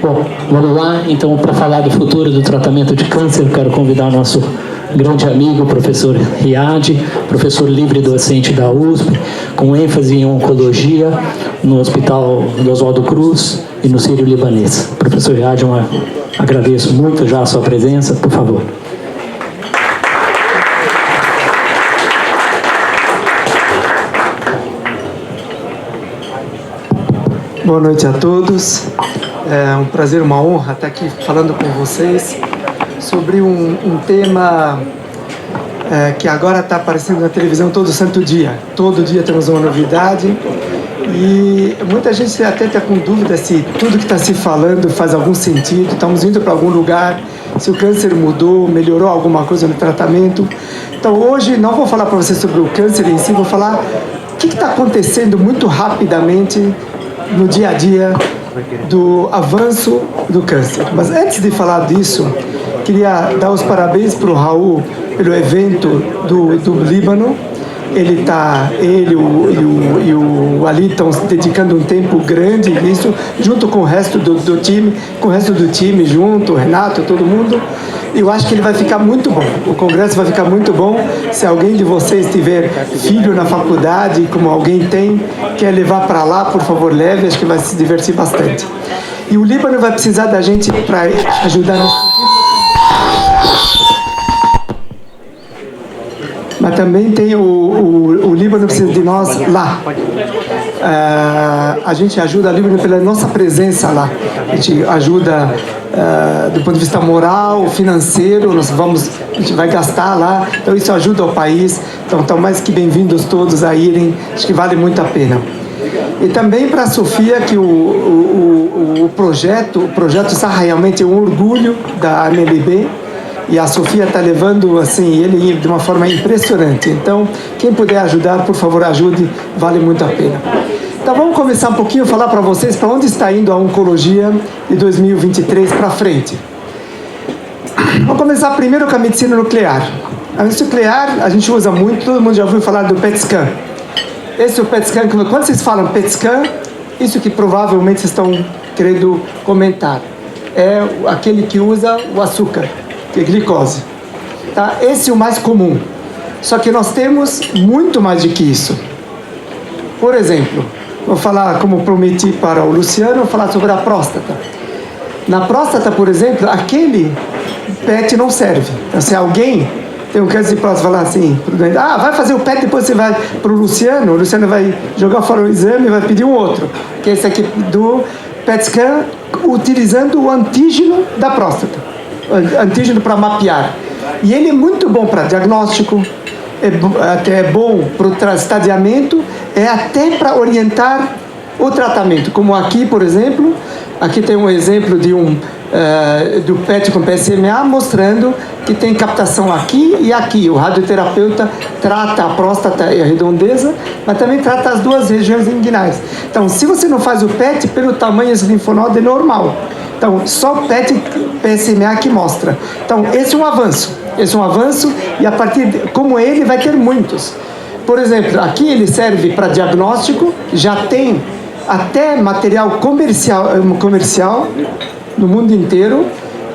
Bom, vamos lá. Então, para falar do futuro do tratamento de câncer, eu quero convidar o nosso grande amigo, o professor Riad, professor livre docente da USP, com ênfase em oncologia, no Hospital do Oswaldo Cruz e no Sírio-Libanês. Professor Riad, agradeço muito já a sua presença, por favor. Boa noite a todos. É um prazer, uma honra estar aqui falando com vocês sobre um tema que agora está aparecendo na televisão todo santo dia. Todo dia temos uma novidade e muita gente até está com dúvida se tudo que está se falando faz algum sentido, estamos indo para algum lugar, se o câncer mudou, melhorou alguma coisa no tratamento. Então hoje não vou falar para vocês sobre o câncer em si, vou falar o que está acontecendo muito rapidamente no dia a dia do avanço do câncer. Mas antes de falar disso, queria dar os parabéns para o Raul pelo evento do Líbano. Ele e o Ali estão dedicando um tempo grande nisso, junto com o resto do time, junto, o Renato, todo mundo. Eu acho que ele vai ficar muito bom. O congresso vai ficar muito bom. Se alguém de vocês tiver filho na faculdade, como alguém tem, quer levar para lá, por favor, leve. Acho que vai se divertir bastante. E o Líbano vai precisar da gente para ajudar nós. Mas também tem o Líbano precisa de nós lá. A gente ajuda o Líbano pela nossa presença lá. A gente ajuda do ponto de vista moral, financeiro, a gente vai gastar lá. Então isso ajuda o país. Então estão mais que bem-vindos todos a irem. Acho que vale muito a pena. E também para a Sofia, que o projeto está realmente um orgulho da MLB. E a Sofia está levando assim, ele de uma forma impressionante. Então, quem puder ajudar, por favor, ajude, vale muito a pena. Então, vamos começar um pouquinho a falar para vocês para onde está indo a oncologia de 2023 para frente. Vamos começar primeiro com a medicina nuclear. A medicina nuclear, a gente usa muito, todo mundo já ouviu falar do PET scan. Esse é o PET scan, quando vocês falam PET scan, isso que provavelmente vocês estão querendo comentar. É aquele que usa o açúcar, que é glicose. Tá? Esse é o mais comum. Só que nós temos muito mais do que isso. Por exemplo, vou falar, como prometi para o Luciano, vou falar sobre a próstata. Na próstata, por exemplo, aquele PET não serve. Então, se alguém tem um câncer de próstata, falar assim, vai fazer o PET, depois você vai para o Luciano vai jogar fora o exame e vai pedir um outro. Que é esse aqui do PET scan, utilizando o antígeno da próstata. Antígeno para mapear. E ele é muito bom para diagnóstico, até é bom para o estadiamento, é até para orientar o tratamento. Como aqui, por exemplo, aqui tem um exemplo de do PET com PSMA mostrando que tem captação aqui e aqui. O radioterapeuta trata a próstata e a redondeza, mas também trata as duas regiões inguinais. Então, se você não faz o PET, pelo tamanho desse linfonodo é normal. Então, só o PET PSMA que mostra. Então, esse é um avanço. E a partir como ele, vai ter muitos. Por exemplo, aqui ele serve para diagnóstico, já tem até material comercial no mundo inteiro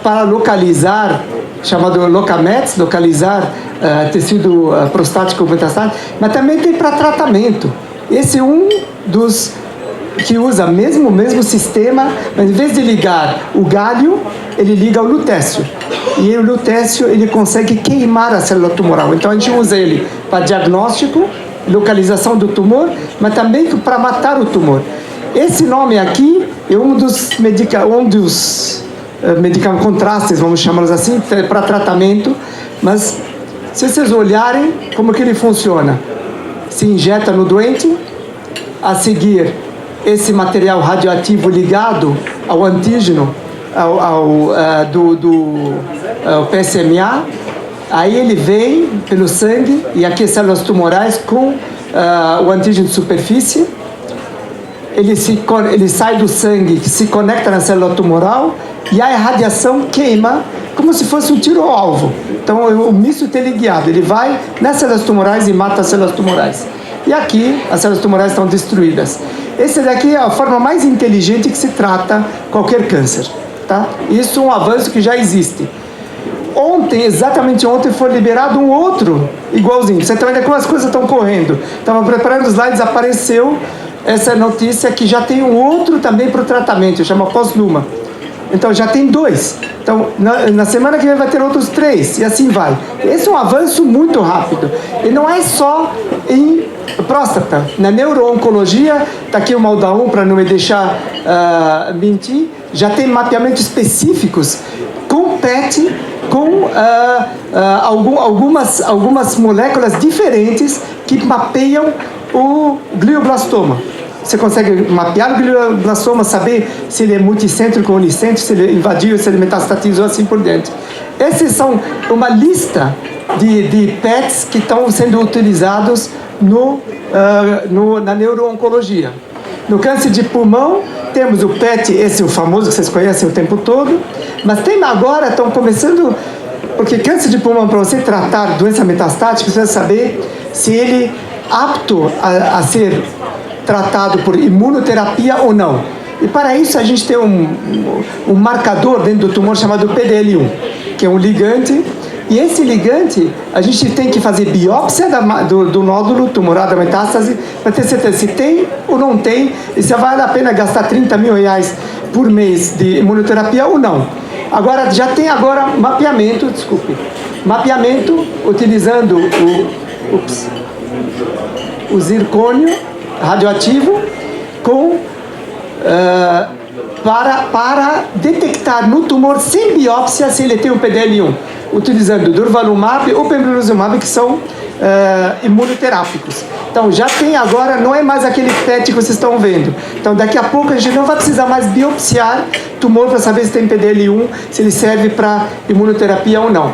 para localizar, chamado Locamets, localizar tecido prostático metastático, mas também tem para tratamento. Esse é um dos que usa o mesmo sistema, mas em vez de ligar o gálio, ele liga o lutécio. E o lutécio, ele consegue queimar a célula tumoral. Então a gente usa ele para diagnóstico, localização do tumor, mas também para matar o tumor. Esse nome aqui é um dos medicamentos contrastes, vamos chamá-los assim, para tratamento, mas se vocês olharem como que ele funciona, se injeta no doente, a seguir esse material radioativo ligado ao antígeno, ao PSMA, aí ele vem pelo sangue, e aqui células tumorais com o antígeno de superfície, ele sai do sangue, se conecta na célula tumoral, e a radiação queima como se fosse um tiro ao alvo. Então o misto teleguiado, ele vai nas células tumorais e mata as células tumorais. e aqui as células tumorais estão destruídas. Esse daqui é a forma mais inteligente que se trata qualquer câncer, tá? Isso é um avanço que já existe. Ontem, exatamente ontem, foi liberado um outro igualzinho. Você também vê como as coisas estão correndo. Estava preparando os slides, apareceu essa notícia que já tem um outro também para o tratamento, chama Posluma. Então já tem 2. Então na semana que vem vai ter outros 3 e assim vai. Esse é um avanço muito rápido. E não é só em próstata. Na neuro-oncologia, está aqui o Malda 1 para não me deixar mentir, já tem mapeamentos específicos com PET, com algumas moléculas diferentes que mapeiam o glioblastoma. Você consegue mapear o glioblastoma, saber se ele é multicêntrico ou unicêntrico, se ele invadiu, se ele metastatizou, assim por diante. Esses são uma lista de PETs que estão sendo utilizados na neuro-oncologia. No câncer de pulmão, temos o PET, esse é o famoso que vocês conhecem o tempo todo, mas tem agora, estão começando, porque câncer de pulmão, para você tratar doença metastática, precisa saber se ele é apto a ser tratado por imunoterapia ou não. E para isso a gente tem um marcador dentro do tumor chamado PDL1, que é um ligante, e esse ligante a gente tem que fazer biópsia do nódulo tumoral da metástase para ter certeza se tem ou não tem, e se vale a pena gastar 30 mil reais por mês de imunoterapia ou não. Agora, já tem mapeamento utilizando o zircônio radioativo para detectar no tumor sem biópsia se ele tem o PDL1, utilizando durvalumab ou pembrolizumab, que são imunoterápicos. Então já tem agora, não é mais aquele PET que vocês estão vendo. Então daqui a pouco a gente não vai precisar mais biopsiar tumor para saber se tem PDL1, se ele serve para imunoterapia ou não.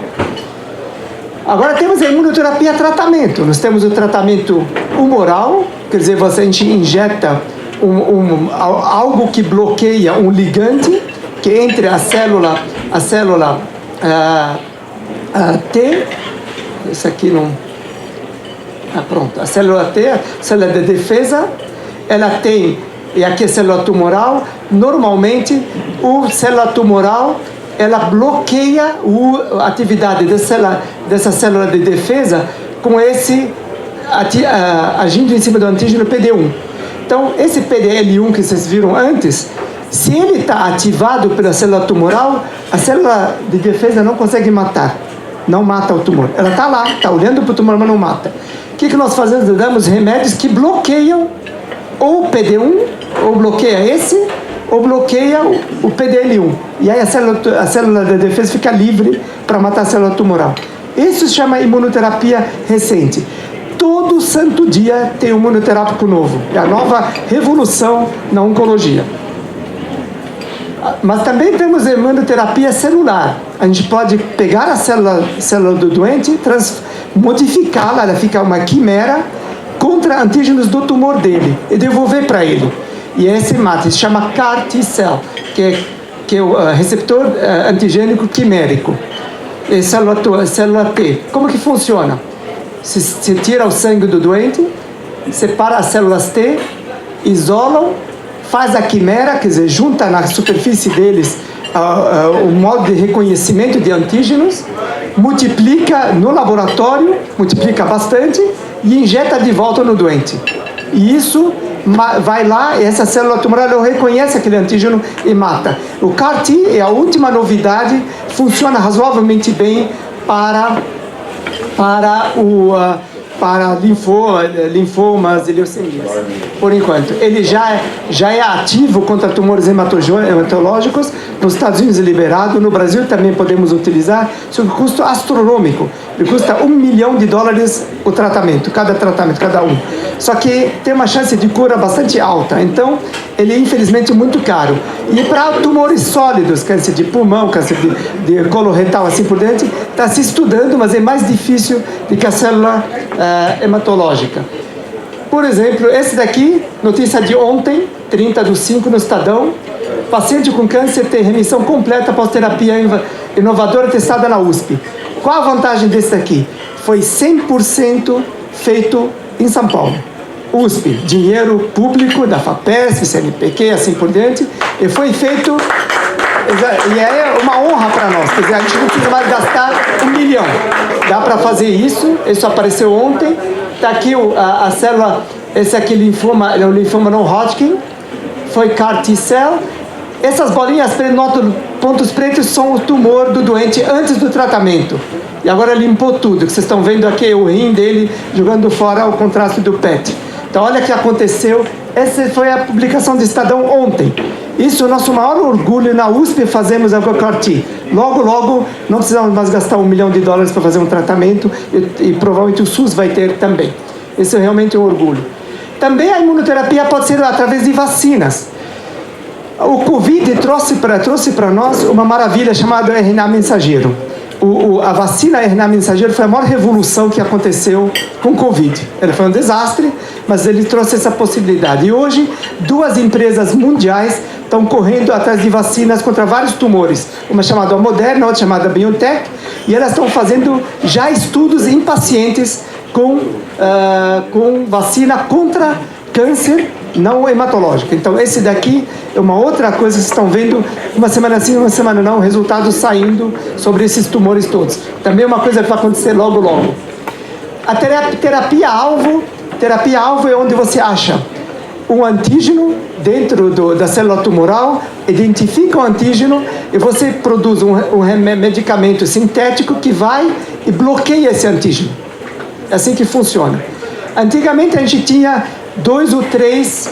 Agora temos a imunoterapia tratamento. Nós temos o tratamento humoral, quer dizer, a gente injeta algo que bloqueia um ligante que entre a célula T, isso aqui não... pronto, a célula T, a célula de defesa, ela tem, e aqui a célula tumoral, normalmente a célula tumoral ela bloqueia a atividade dessa célula de defesa com agindo em cima do antígeno PD1. Então, esse PDL1 que vocês viram antes, se ele está ativado pela célula tumoral, a célula de defesa não consegue matar, não mata o tumor. Ela está lá, está olhando para o tumor, mas não mata. O que nós fazemos? Damos remédios que bloqueiam ou o PD1, ou bloqueia esse, ou bloqueia o PDL1. E aí a célula de defesa fica livre para matar a célula tumoral. Isso se chama imunoterapia recente. Todo santo dia tem um imunoterápico novo. É a nova revolução na oncologia. Mas também temos a imunoterapia celular. A gente pode pegar a célula do doente, modificá-la, ela fica uma quimera contra antígenos do tumor dele e devolver para ele. E esse mata, se chama CAR T-cell, que é o receptor antigênico quimérico. E célula T. Como que funciona? Se tira o sangue do doente, separa as células T, isolam, faz a quimera, quer dizer, junta na superfície deles o modo de reconhecimento de antígenos, multiplica no laboratório, multiplica bastante e injeta de volta no doente. E isso vai lá, e essa célula tumoral não reconhece aquele antígeno e mata. O CAR-T é a última novidade, funciona razoavelmente bem para linfomas e leucemias, por enquanto. Ele já é ativo contra tumores hematológicos, nos Estados Unidos é liberado, no Brasil também podemos utilizar, sob custo astronômico. Ele custa $1 milhão o tratamento, cada um. Só que tem uma chance de cura bastante alta, então ele é infelizmente muito caro. E para tumores sólidos, câncer de pulmão, câncer de coloretal, assim por diante, está se estudando, mas é mais difícil do que a célula hematológica. Por exemplo, esse daqui, notícia de ontem, 30/5 no Estadão, paciente com câncer tem remissão completa após terapia inovadora testada na USP. Qual a vantagem desse daqui? Foi 100% feito em São Paulo. USP, dinheiro público da FAPESP, CNPq, assim por diante, e foi feito, e é uma honra para nós, quer dizer, a gente não precisa mais gastar 1 milhão, dá para fazer isso apareceu ontem, está aqui a célula, esse aqui linfoma, é o linfoma não Hodgkin, foi CAR T-cell, essas bolinhas pontos pretos são o tumor do doente antes do tratamento. E agora limpou tudo, que vocês estão vendo aqui o rim dele jogando fora o contraste do PET. Então olha o que aconteceu, essa foi a publicação do Estadão ontem. Isso é o nosso maior orgulho na USP, fazemos a CAR-T. Logo, não precisamos mais gastar $1 milhão para fazer um tratamento e provavelmente o SUS vai ter também. Esse é realmente um orgulho. Também a imunoterapia pode ser através de vacinas. O Covid trouxe para nós uma maravilha chamada RNA mensageiro. A vacina RNA mensageiro foi a maior revolução que aconteceu com o Covid. Ele foi um desastre, mas ele trouxe essa possibilidade. E hoje, 2 empresas mundiais estão correndo atrás de vacinas contra vários tumores. Uma chamada Moderna, outra chamada BioNTech, e elas estão fazendo já estudos em pacientes com vacina contra câncer não hematológico. Então, esse daqui é uma outra coisa que vocês estão vendo, uma semana sim, uma semana não, resultados saindo sobre esses tumores todos. Também é uma coisa que vai acontecer logo. A terapia-alvo é onde você acha um antígeno dentro da célula tumoral, identifica o antígeno e você produz um medicamento sintético que vai e bloqueia esse antígeno. É assim que funciona. Antigamente a gente tinha 2 ou 3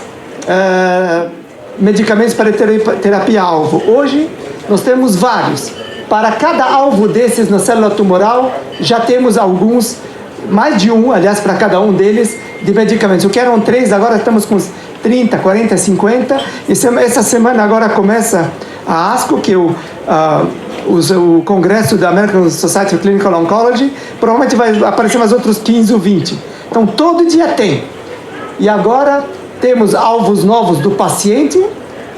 medicamentos para terapia-alvo. Hoje nós temos vários. Para cada alvo desses na célula tumoral, já temos alguns, mais de um, aliás, para cada um deles, de medicamentos. O que eram 3, agora estamos com 30, 40, 50. E essa semana agora começa a ASCO, que é o Congresso da American Society of Clinical Oncology. Provavelmente vai aparecer mais outros 15 ou 20. Então, todo dia tem. E agora temos alvos novos do paciente,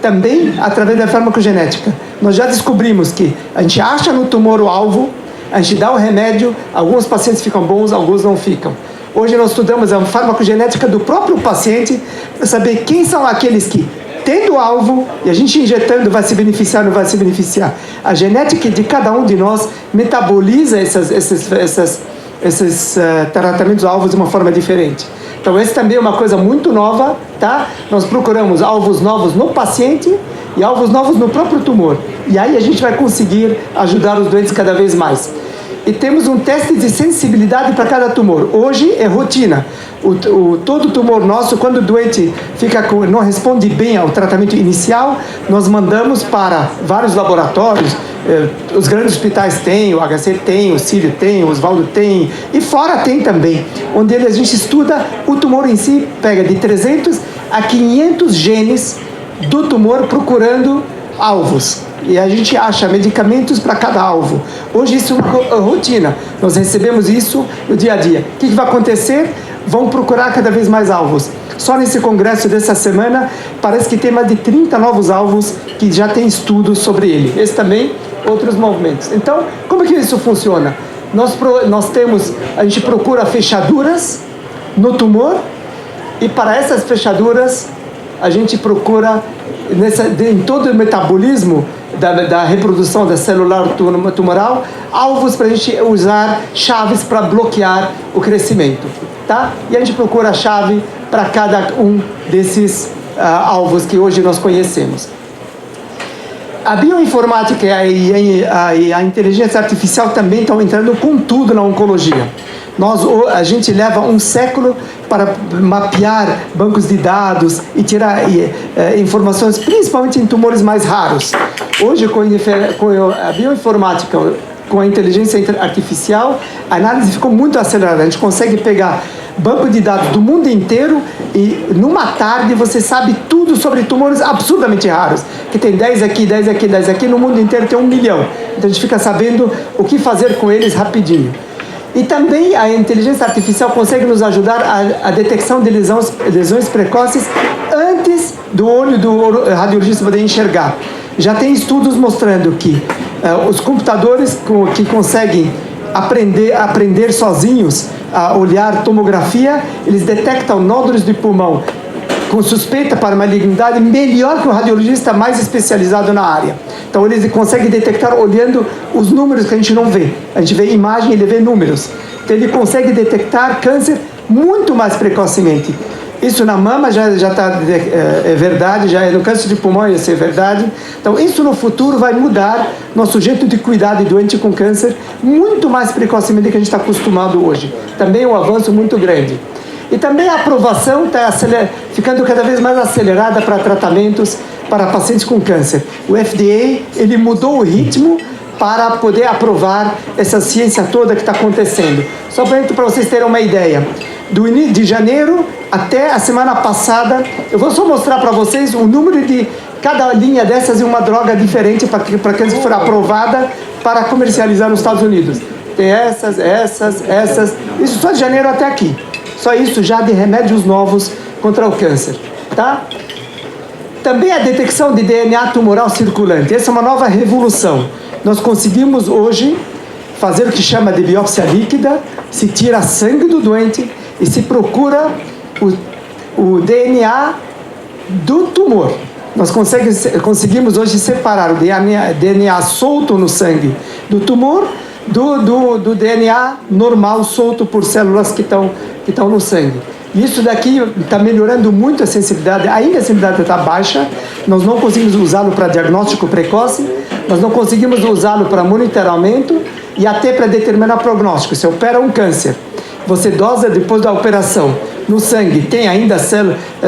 também através da farmacogenética. Nós já descobrimos que a gente acha no tumor o alvo, a gente dá o remédio, alguns pacientes ficam bons, alguns não ficam. Hoje nós estudamos a farmacogenética do próprio paciente para saber quem são aqueles que, tendo o alvo, e a gente injetando vai se beneficiar ou não vai se beneficiar. A genética de cada um de nós metaboliza esses tratamentos alvos de uma forma diferente. Então, esse também é uma coisa muito nova, tá? Nós procuramos alvos novos no paciente e alvos novos no próprio tumor. E aí a gente vai conseguir ajudar os doentes cada vez mais. E temos um teste de sensibilidade para cada tumor. Hoje é rotina. Todo tumor nosso, quando o doente não responde bem ao tratamento inicial, nós mandamos para vários laboratórios. Os grandes hospitais têm, o HC tem, o Sírio tem, o Oswaldo tem, e fora tem também, onde a gente estuda o tumor em si, pega de 300 a 500 genes do tumor procurando alvos. E a gente acha medicamentos para cada alvo. Hoje isso é uma rotina. Nós recebemos isso no dia a dia. O que vai acontecer? Vão procurar cada vez mais alvos. Só nesse congresso dessa semana, parece que tem mais de 30 novos alvos que já tem estudos sobre ele. Esse também, outros movimentos. Então, como é que isso funciona? A gente procura fechaduras no tumor e para essas fechaduras a gente procura em todo o metabolismo da reprodução da celular tumoral, alvos para a gente usar chaves para bloquear o crescimento, tá? E a gente procura a chave para cada um desses alvos que hoje nós conhecemos. A bioinformática e a inteligência artificial também estão entrando com tudo na oncologia. A gente leva um século para mapear bancos de dados e tirar informações, principalmente em tumores mais raros. Hoje, com a bioinformática, com a inteligência artificial, a análise ficou muito acelerada. A gente consegue pegar banco de dados do mundo inteiro e, numa tarde, você sabe tudo sobre tumores absurdamente raros. Que tem 10 aqui, 10 aqui, 10 aqui, no mundo inteiro tem 1 milhão. Então, a gente fica sabendo o que fazer com eles rapidinho. E também a inteligência artificial consegue nos ajudar a detecção de lesões precoces antes do olho do radiologista poder enxergar. Já tem estudos mostrando que os computadores que conseguem aprender sozinhos a olhar tomografia, eles detectam nódulos de pulmão com suspeita para malignidade melhor que o radiologista mais especializado na área. Então, eles conseguem detectar olhando os números que a gente não vê. A gente vê imagem, ele vê números. Então, ele consegue detectar câncer muito mais precocemente. Isso na mama já está é verdade, já é no câncer de pulmão ia ser verdade. Então, isso no futuro vai mudar nosso jeito de cuidar de doente com câncer muito mais precocemente do que a gente está acostumado hoje. Também é um avanço muito grande. E também a aprovação está ficando cada vez mais acelerada para tratamentos para pacientes com câncer. O FDA, ele mudou o ritmo para poder aprovar essa ciência toda que está acontecendo. Só para vocês terem uma ideia, do início de janeiro até a semana passada, eu vou só mostrar para vocês o número de cada linha dessas e uma droga diferente para câncer for aprovada para comercializar nos Estados Unidos. Tem essas, isso só de janeiro até aqui. Só isso já de remédios novos contra o câncer, tá? Também a detecção de DNA tumoral circulante. Essa é uma nova revolução. Nós conseguimos hoje fazer o que chama de biópsia líquida, se tira sangue do doente e se procura o DNA do tumor. Nós conseguimos hoje separar o DNA solto no sangue do tumor do DNA normal solto por células que estão no sangue. Isso daqui está melhorando muito a sensibilidade, ainda a sensibilidade está baixa, nós não conseguimos usá-lo para diagnóstico precoce, nós não conseguimos usá-lo para monitoramento e até para determinar prognóstico. Se opera um câncer, você dosa depois da operação, no sangue tem ainda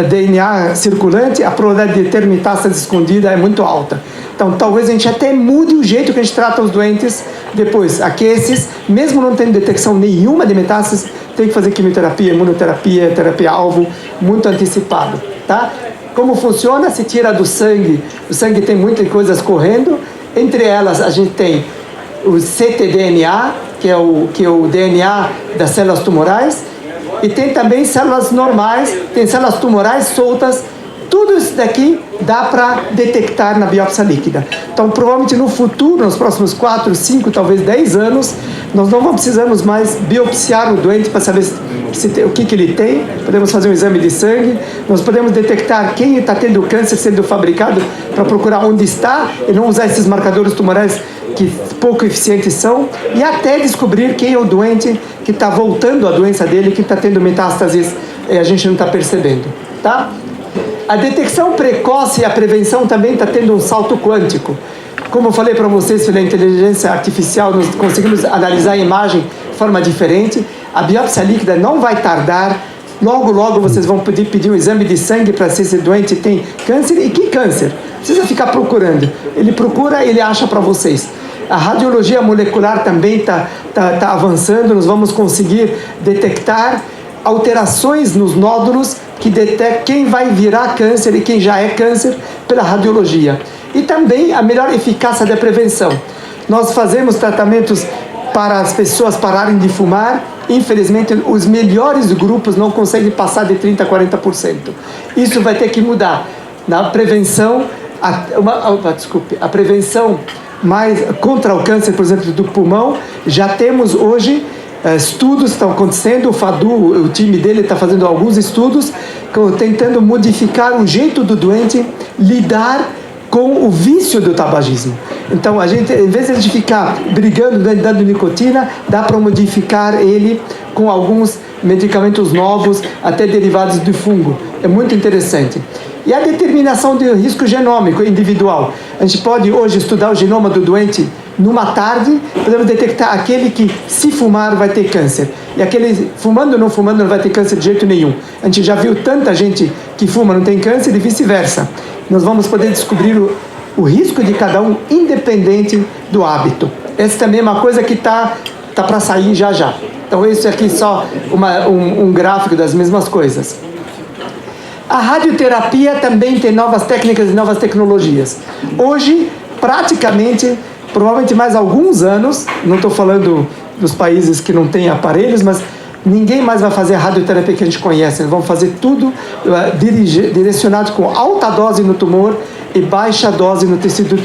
DNA circulante, a probabilidade de ter metástase escondida é muito alta. Então, talvez a gente até mude o jeito que a gente trata os doentes depois. Aqui esses, mesmo não tendo detecção nenhuma de metástase, tem que fazer quimioterapia, imunoterapia, terapia-alvo, muito antecipado, tá? Como funciona? Se tira do sangue, o sangue tem muitas coisas correndo, entre elas a gente tem o ctDNA, que é o DNA das células tumorais, e tem também células normais, tem células tumorais soltas. Tudo isso daqui dá para detectar na biópsia líquida. Então, provavelmente no futuro, nos próximos 4, 5, talvez 10 anos, nós não precisamos mais biopsiar o doente para saber o que ele tem. Podemos fazer um exame de sangue, nós podemos detectar quem está tendo câncer sendo fabricado para procurar onde está e não usar esses marcadores tumorais que pouco eficientes são, e até descobrir quem é o doente que está voltando a doença dele, que está tendo metástases e a gente não está percebendo, tá? A detecção precoce e a prevenção também está tendo um salto quântico. Como eu falei para vocês, pela inteligência artificial, nós conseguimos analisar a imagem de forma diferente. A biópsia líquida não vai tardar. Logo vocês vão pedir um exame de sangue para se esse doente tem câncer. E que câncer? Não precisa ficar procurando. Ele procura, ele acha para vocês. A radiologia molecular também está avançando. Nós vamos conseguir detectar alterações nos nódulos que detectam quem vai virar câncer e quem já é câncer pela radiologia. E também a melhor eficácia da prevenção. Nós fazemos tratamentos para as pessoas pararem de fumar. Infelizmente, os melhores grupos não conseguem passar de 30% a 40%. Isso vai ter que mudar. Na prevenção, a prevenção mais contra o câncer, por exemplo, do pulmão, já temos hoje estudos estão acontecendo. O Fadu, o time dele está fazendo alguns estudos tentando modificar o jeito do doente lidar com o vício do tabagismo. Então, a gente, em vez de a gente ficar brigando, dando nicotina, dá para modificar ele com alguns medicamentos novos, até derivados de fungo. É muito interessante. E a determinação de risco genômico individual. A gente pode hoje estudar o genoma do doente numa tarde, podemos detectar aquele que, se fumar, vai ter câncer. E aquele fumando ou não fumando não vai ter câncer de jeito nenhum. A gente já viu tanta gente que fuma não tem câncer e vice-versa. Nós vamos poder descobrir o risco de cada um, independente do hábito. Essa também é uma coisa que tá para sair já. Então, isso aqui é só um gráfico das mesmas coisas. A radioterapia também tem novas técnicas e novas tecnologias. Hoje, praticamente, provavelmente mais alguns anos, não estou falando dos países que não têm aparelhos, mas ninguém mais vai fazer a radioterapia que a gente conhece. Eles vão fazer tudo direcionado com alta dose no tumor e baixa dose no tecido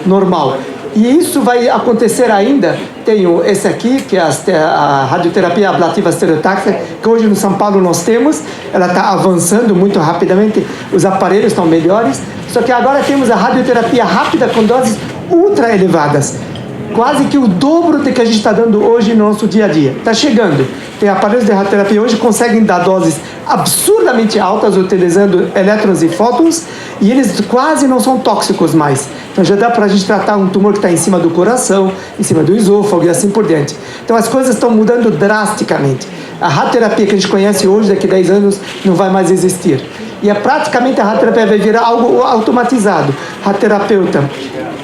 normal. E isso vai acontecer ainda. Tenho esse aqui, que é a radioterapia ablativa estereotáxica, que hoje no São Paulo nós temos. Ela está avançando muito rapidamente, os aparelhos estão melhores. Só que agora temos a radioterapia rápida com doses ultra elevadas. Quase que o dobro do que a gente está dando hoje no nosso dia a dia. Está chegando. Tem aparelhos de radioterapia hoje que conseguem dar doses absurdamente altas, utilizando elétrons e fótons, e eles quase não são tóxicos mais. Então já dá para a gente tratar um tumor que está em cima do coração, em cima do esôfago e assim por diante. Então as coisas estão mudando drasticamente. A radioterapia que a gente conhece hoje, daqui a 10 anos, não vai mais existir. E praticamente a radioterapia vai virar algo automatizado. Radioterapeuta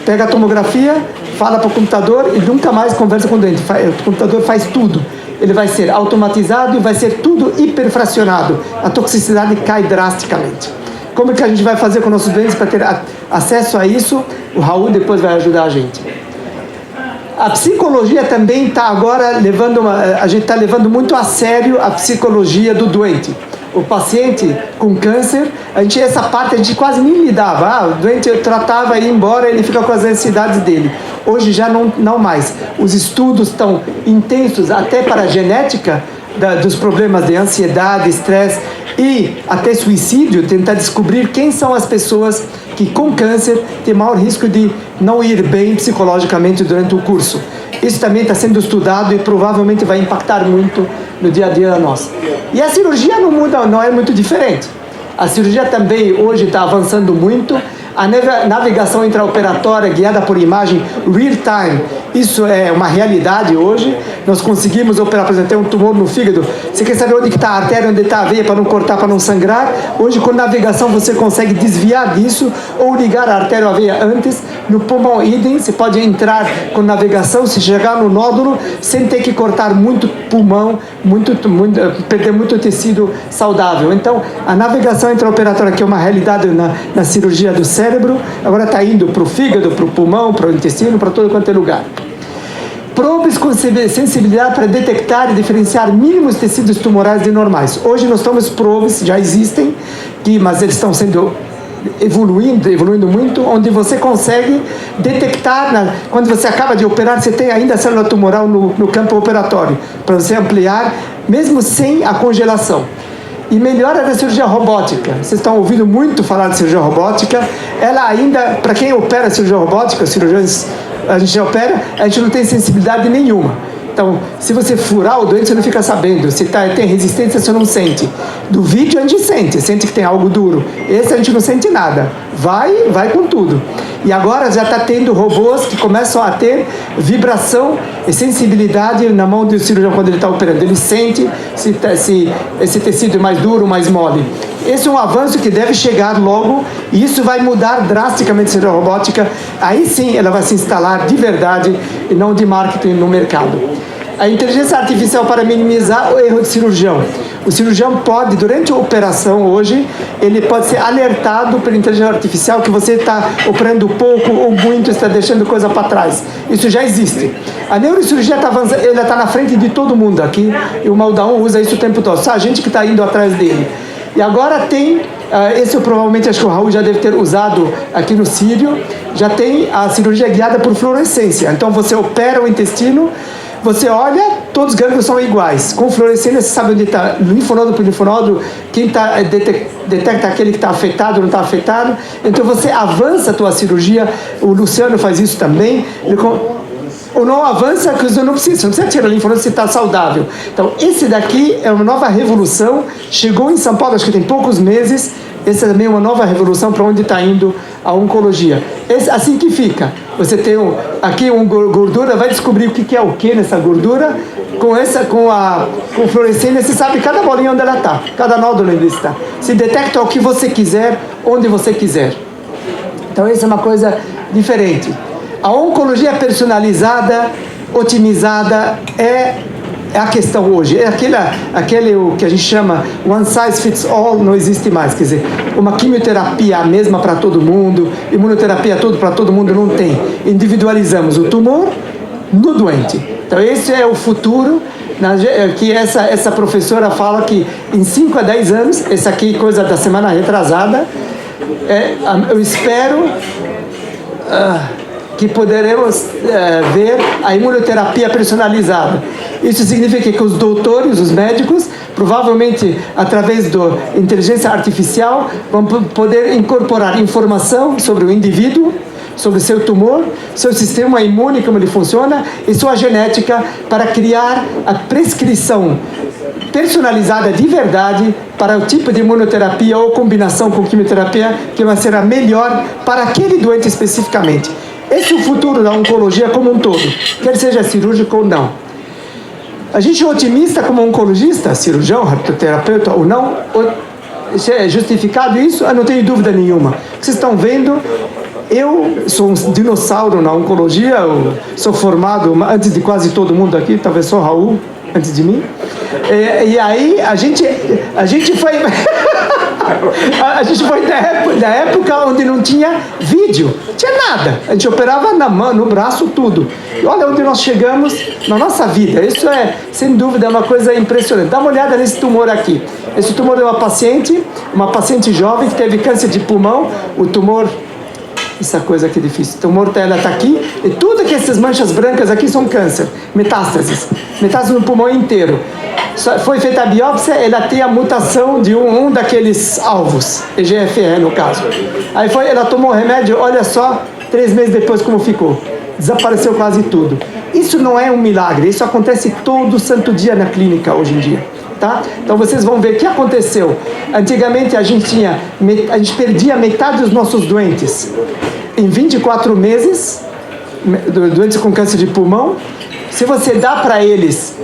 pega a tomografia, fala para o computador e nunca mais conversa com o doente. O computador faz tudo. Ele vai ser automatizado e vai ser tudo hiperfracionado. A toxicidade cai drasticamente. Como é que a gente vai fazer com nossos doentes para ter acesso a isso? O Raul depois vai ajudar a gente. A psicologia também está agora a gente está levando muito a sério a psicologia do doente. O paciente com câncer, essa parte a gente quase nem lidava. O doente eu tratava e ia embora, ele fica com as ansiedades dele. Hoje já não mais. Os estudos estão intensos até para a genética dos problemas de ansiedade, estresse e até suicídio, tentar descobrir quem são as pessoas que com câncer têm maior risco de não ir bem psicologicamente durante o curso. Isso também está sendo estudado e provavelmente vai impactar muito no dia a dia da nossa. E a cirurgia não muda, não é muito diferente. A cirurgia também hoje está avançando muito. A navegação intraoperatória guiada por imagem real time, isso é uma realidade hoje. Nós conseguimos operar, por exemplo, tem um tumor no fígado. Você quer saber onde está a artéria, onde está a veia para não cortar, para não sangrar? Hoje, com navegação, você consegue desviar disso ou ligar a artéria ou a veia antes. No pulmão, idem, você pode entrar com navegação, se chegar no nódulo, sem ter que cortar muito pulmão, perder muito tecido saudável. Então, a navegação intraoperatória, que é uma realidade na cirurgia do cérebro, agora está indo para o fígado, para o pulmão, para o intestino, para todo quanto é lugar. Probes com sensibilidade para detectar e diferenciar mínimos tecidos tumorais de normais. Hoje nós temos probes, já existem, mas eles estão sendo evoluindo muito, onde você consegue detectar, quando você acaba de operar, você tem ainda a célula tumoral no campo operatório, para você ampliar, mesmo sem a congelação. E melhora da cirurgia robótica. Vocês estão ouvindo muito falar de cirurgia robótica. Ela ainda, para quem opera cirurgia robótica, cirurgiões, a gente opera, a gente não tem sensibilidade nenhuma. Então, se você furar o doente, você não fica sabendo. Se tem resistência, você não sente. Do vídeo, a gente sente que tem algo duro. Esse a gente não sente nada. Vai com tudo. E agora já está tendo robôs que começam a ter vibração e sensibilidade na mão do cirurgião quando ele está operando. Ele sente se esse tecido é mais duro, mais mole. Esse é um avanço que deve chegar logo e isso vai mudar drasticamente a cirurgia robótica. Aí sim ela vai se instalar de verdade e não de marketing no mercado. A inteligência artificial para minimizar o erro de cirurgião. O cirurgião pode, durante a operação hoje, ele pode ser alertado pela inteligência artificial que você está operando pouco ou muito, está deixando coisa para trás. Isso já existe. A neurocirurgia está na frente de todo mundo aqui, e o Maldaon usa isso o tempo todo. Só a gente que está indo atrás dele. E agora tem, esse eu provavelmente acho que o Raul já deve ter usado aqui no Sírio, já tem a cirurgia guiada por fluorescência. Então você opera o intestino, você olha, todos os gânglios são iguais. Com fluorescência você sabe onde está, linfonodo por linfonodo, quem detecta aquele que está afetado ou não está afetado. Então você avança a tua cirurgia, o Luciano faz isso também. Ou não avança, porque você não precisa tirar linfonodo se está saudável. Então esse daqui é uma nova revolução, chegou em São Paulo, acho que tem poucos meses. Essa também é uma nova revolução para onde está indo a oncologia. Assim que fica. Você tem aqui uma gordura, vai descobrir o que é o que nessa gordura. Com fluorescência, você sabe cada bolinha onde ela está, cada nódulo onde está. Se detecta o que você quiser, onde você quiser. Então, essa é uma coisa diferente. A oncologia personalizada, otimizada, é a questão hoje. É aquele o que a gente chama one size fits all, não existe mais. Quer dizer, uma quimioterapia a mesma para todo mundo, imunoterapia para todo mundo, não tem. Individualizamos o tumor no doente. Então esse é o futuro, que essa professora fala que em 5 a 10 anos, essa aqui coisa da semana retrasada, eu espero... que poderemos ver a imunoterapia personalizada. Isso significa que os doutores, os médicos, provavelmente através da inteligência artificial, vão poder incorporar informação sobre o indivíduo, sobre seu tumor, seu sistema imune, como ele funciona, e sua genética, para criar a prescrição personalizada de verdade para o tipo de imunoterapia ou combinação com quimioterapia que vai ser a melhor para aquele doente especificamente. Esse é o futuro da oncologia como um todo, quer seja cirúrgico ou não. A gente é otimista como oncologista, cirurgião, radioterapeuta ou não, é justificado isso? Eu não tenho dúvida nenhuma. Vocês estão vendo, eu sou um dinossauro na oncologia, eu sou formado antes de quase todo mundo aqui, talvez só Raul, antes de mim. E aí a gente foi a gente foi da época onde não tinha vídeo, não tinha nada, a gente operava na mão, no braço, tudo. E olha onde nós chegamos na nossa vida. Isso é, sem dúvida, uma coisa impressionante. Dá uma olhada nesse tumor aqui. Esse tumor é uma paciente jovem que teve câncer de pulmão. O tumor, essa coisa aqui é difícil, o tumor dela está aqui, e tudo que essas manchas brancas aqui são câncer, metástases no pulmão inteiro. Foi feita a biópsia, ela tem a mutação de um daqueles alvos, EGFR no caso. Aí ela tomou o remédio, olha só, 3 meses depois como ficou. Desapareceu quase tudo. Isso não é um milagre, isso acontece todo santo dia na clínica hoje em dia. Tá? Então vocês vão ver o que aconteceu. Antigamente a gente perdia metade dos nossos doentes em 24 meses, doentes com câncer de pulmão. Se você dá para eles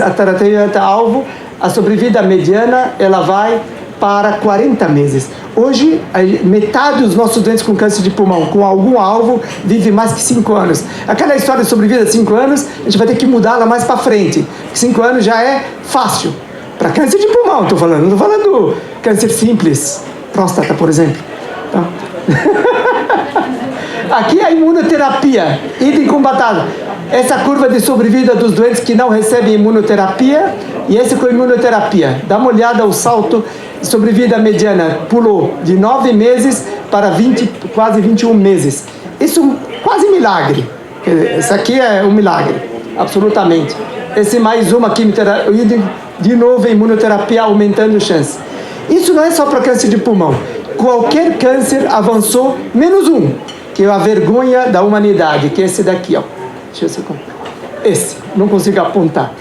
a terapia alvo, a sobrevida mediana ela vai para 40 meses. Hoje, metade dos nossos doentes com câncer de pulmão, com algum alvo, vive mais que 5 anos. Aquela história de sobrevida de 5 anos, a gente vai ter que mudá-la mais para frente. 5 anos já é fácil. Para câncer de pulmão, estou falando. Não estou falando câncer simples, próstata, por exemplo. Tá? Aqui é a imunoterapia, idem combatado. Essa curva de sobrevida dos doentes que não recebem imunoterapia, e esse com imunoterapia. Dá uma olhada, o salto de sobrevida mediana pulou de 9 meses para quase 21 meses. Isso é quase milagre. Esse aqui é um milagre, absolutamente. Esse mais uma quimioterapia, de novo a imunoterapia aumentando a chance. Isso não é só para câncer de pulmão. Qualquer câncer avançou, menos um, que é a vergonha da humanidade, que é esse daqui, ó. Deixa eu ver. Esse, não consigo apontar.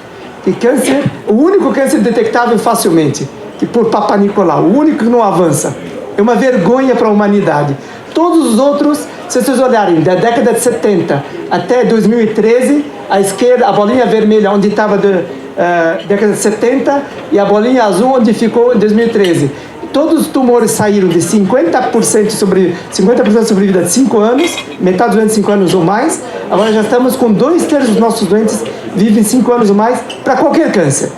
Que câncer, o único câncer detectável facilmente, que por Papa Nicolau, o único que não avança. É uma vergonha para a humanidade. Todos os outros, se vocês olharem, da década de 70 até 2013, à esquerda, a bolinha vermelha onde estava da década de 70 e a bolinha azul onde ficou em 2013. Todos os tumores saíram de 50% de sobrevida de 5 anos, metade dos doentes 5 anos ou mais. Agora já estamos com 2/3 dos nossos doentes vivem 5 anos ou mais para qualquer câncer.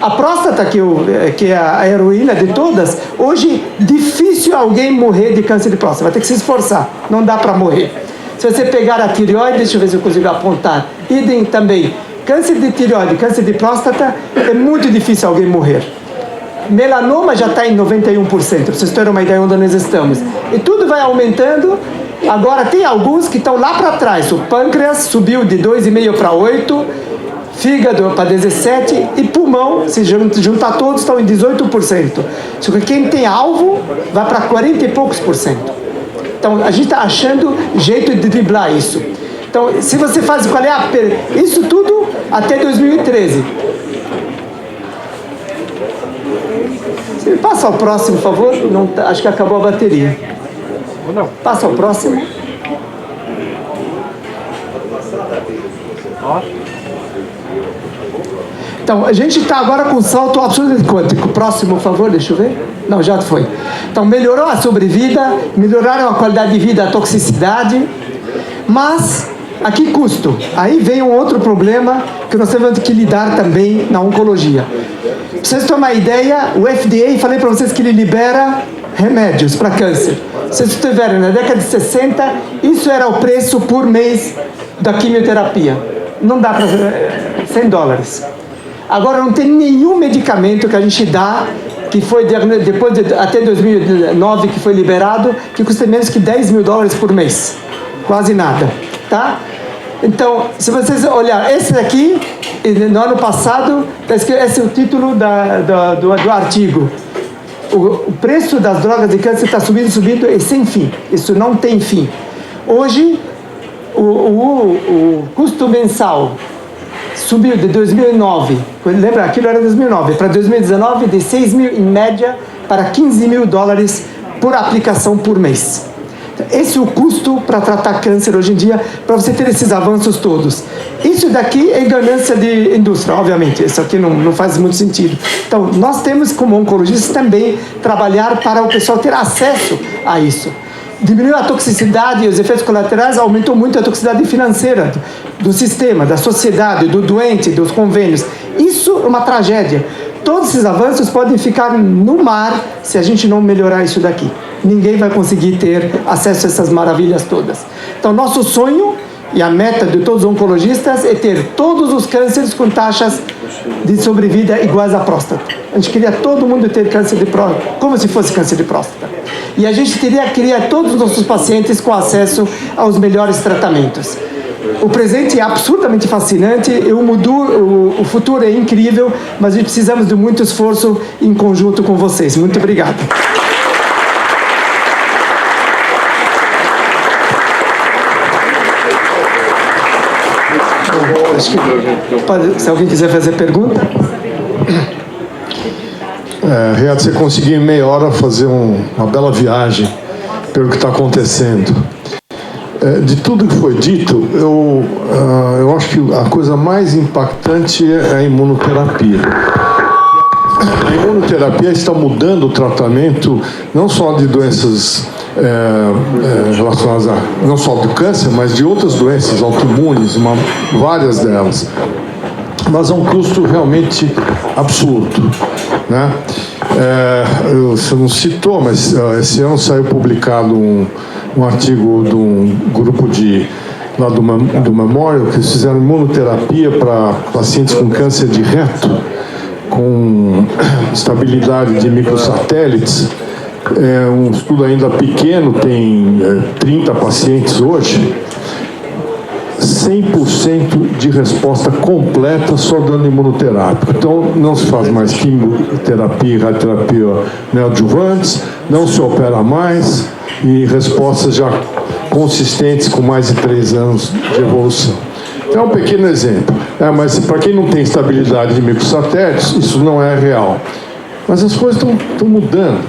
A próstata, que é a heroína de todas, hoje difícil alguém morrer de câncer de próstata, vai ter que se esforçar, não dá para morrer. Se você pegar a tireoide, deixa eu ver se eu consigo apontar, idem também, câncer de tireoide, câncer de próstata, é muito difícil alguém morrer. Melanoma já está em 91%, para vocês terem uma ideia onde nós estamos. E tudo vai aumentando. Agora tem alguns que estão lá para trás. O pâncreas subiu de 2,5 para 8, fígado para 17 e pulmão, se juntar todos, estão em 18%. Só que quem tem alvo vai para 40 e poucos %. Então a gente está achando jeito de driblar isso. Então, se você faz qual é isso tudo até 2013. Você passa ao próximo, por favor. Não, acho que acabou a bateria. Passa ao próximo. Então, a gente está agora com um salto absolutamente quântico. Próximo, por favor, deixa eu ver. Não, já foi. Então, melhorou a sobrevida, melhoraram a qualidade de vida, a toxicidade, mas a que custo? Aí vem um outro problema que nós temos que lidar também na oncologia. Para vocês terem uma ideia, o FDA, falei para vocês que ele libera remédios para câncer. Se vocês estiverem na década de 60, isso era o preço por mês da quimioterapia. Não dá para $100. Agora não tem nenhum medicamento que a gente dá, que foi até 2009 que foi liberado, que custa menos que $10 mil por mês. quase nada, tá? Então, se vocês olharem, esse aqui, no ano passado, esse é o título do artigo. O preço das drogas de câncer está subindo e sem fim. Isso não tem fim. Hoje, o custo mensal subiu de 2009, lembra, aquilo era 2009, para 2019, de 6 mil em média para 15 mil dólares por aplicação por mês. Esse é o custo para tratar câncer hoje em dia, para você ter esses avanços todos. Isso daqui é ganância de indústria, obviamente, isso aqui não faz muito sentido. Então, nós temos como oncologistas também trabalhar para o pessoal ter acesso a isso. Diminuiu a toxicidade e os efeitos colaterais, aumentou muito a toxicidade financeira do sistema, da sociedade, do doente, dos convênios. Isso é uma tragédia. Todos esses avanços podem ficar no mar se a gente não melhorar isso daqui. Ninguém vai conseguir ter acesso a essas maravilhas todas. Então, nosso sonho e a meta de todos os oncologistas é ter todos os cânceres com taxas de sobrevida iguais à próstata. A gente queria todo mundo ter câncer de próstata, como se fosse câncer de próstata. E a gente queria todos os nossos pacientes com acesso aos melhores tratamentos. O presente é absurdamente fascinante, o futuro é incrível, mas precisamos de muito esforço em conjunto com vocês. Muito obrigado. Se alguém quiser fazer pergunta. Riad, você conseguiu em meia hora fazer uma bela viagem pelo que está acontecendo. De tudo que foi dito, eu acho que a coisa mais impactante é a imunoterapia. A imunoterapia está mudando o tratamento não só de doenças relacionadas não só do câncer, mas de outras doenças autoimunes, várias delas. Mas é um custo realmente absurdo, né? Você não citou, mas esse ano saiu publicado um artigo de um grupo lá do Memorial, que eles fizeram imunoterapia para pacientes com câncer de reto, com estabilidade de microsatélites. É um estudo ainda pequeno, tem 30 pacientes hoje, 100% de resposta completa só dando imunoterápico. Então, não se faz mais quimioterapia e radioterapia neoadjuvantes, não se opera mais, e respostas já consistentes com mais de 3 anos de evolução. É um pequeno exemplo. Mas para quem não tem estabilidade de microsatélites, isso não é real. Mas as coisas estão mudando,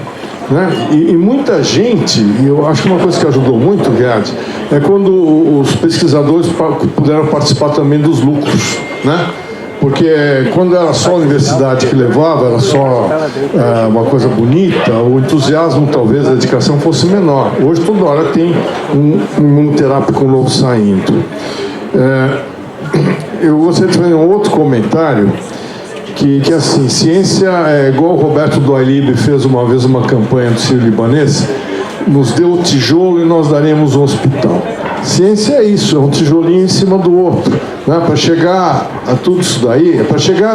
né? E muita gente, e eu acho que uma coisa que ajudou muito, Riad, é quando os pesquisadores puderam participar também dos lucros, né? Porque quando era só a universidade que levava, era só uma coisa bonita, o entusiasmo, talvez, a dedicação fosse menor. Hoje, toda hora tem um imunoterápico novo saindo. Eu gostaria de fazer um outro comentário, que assim, ciência é igual o Roberto Doilib fez uma vez uma campanha do Sírio-Libanês, nos deu o tijolo e nós daremos um hospital. Ciência é isso, é um tijolinho em cima do outro, né? Para chegar a tudo isso daí, para chegar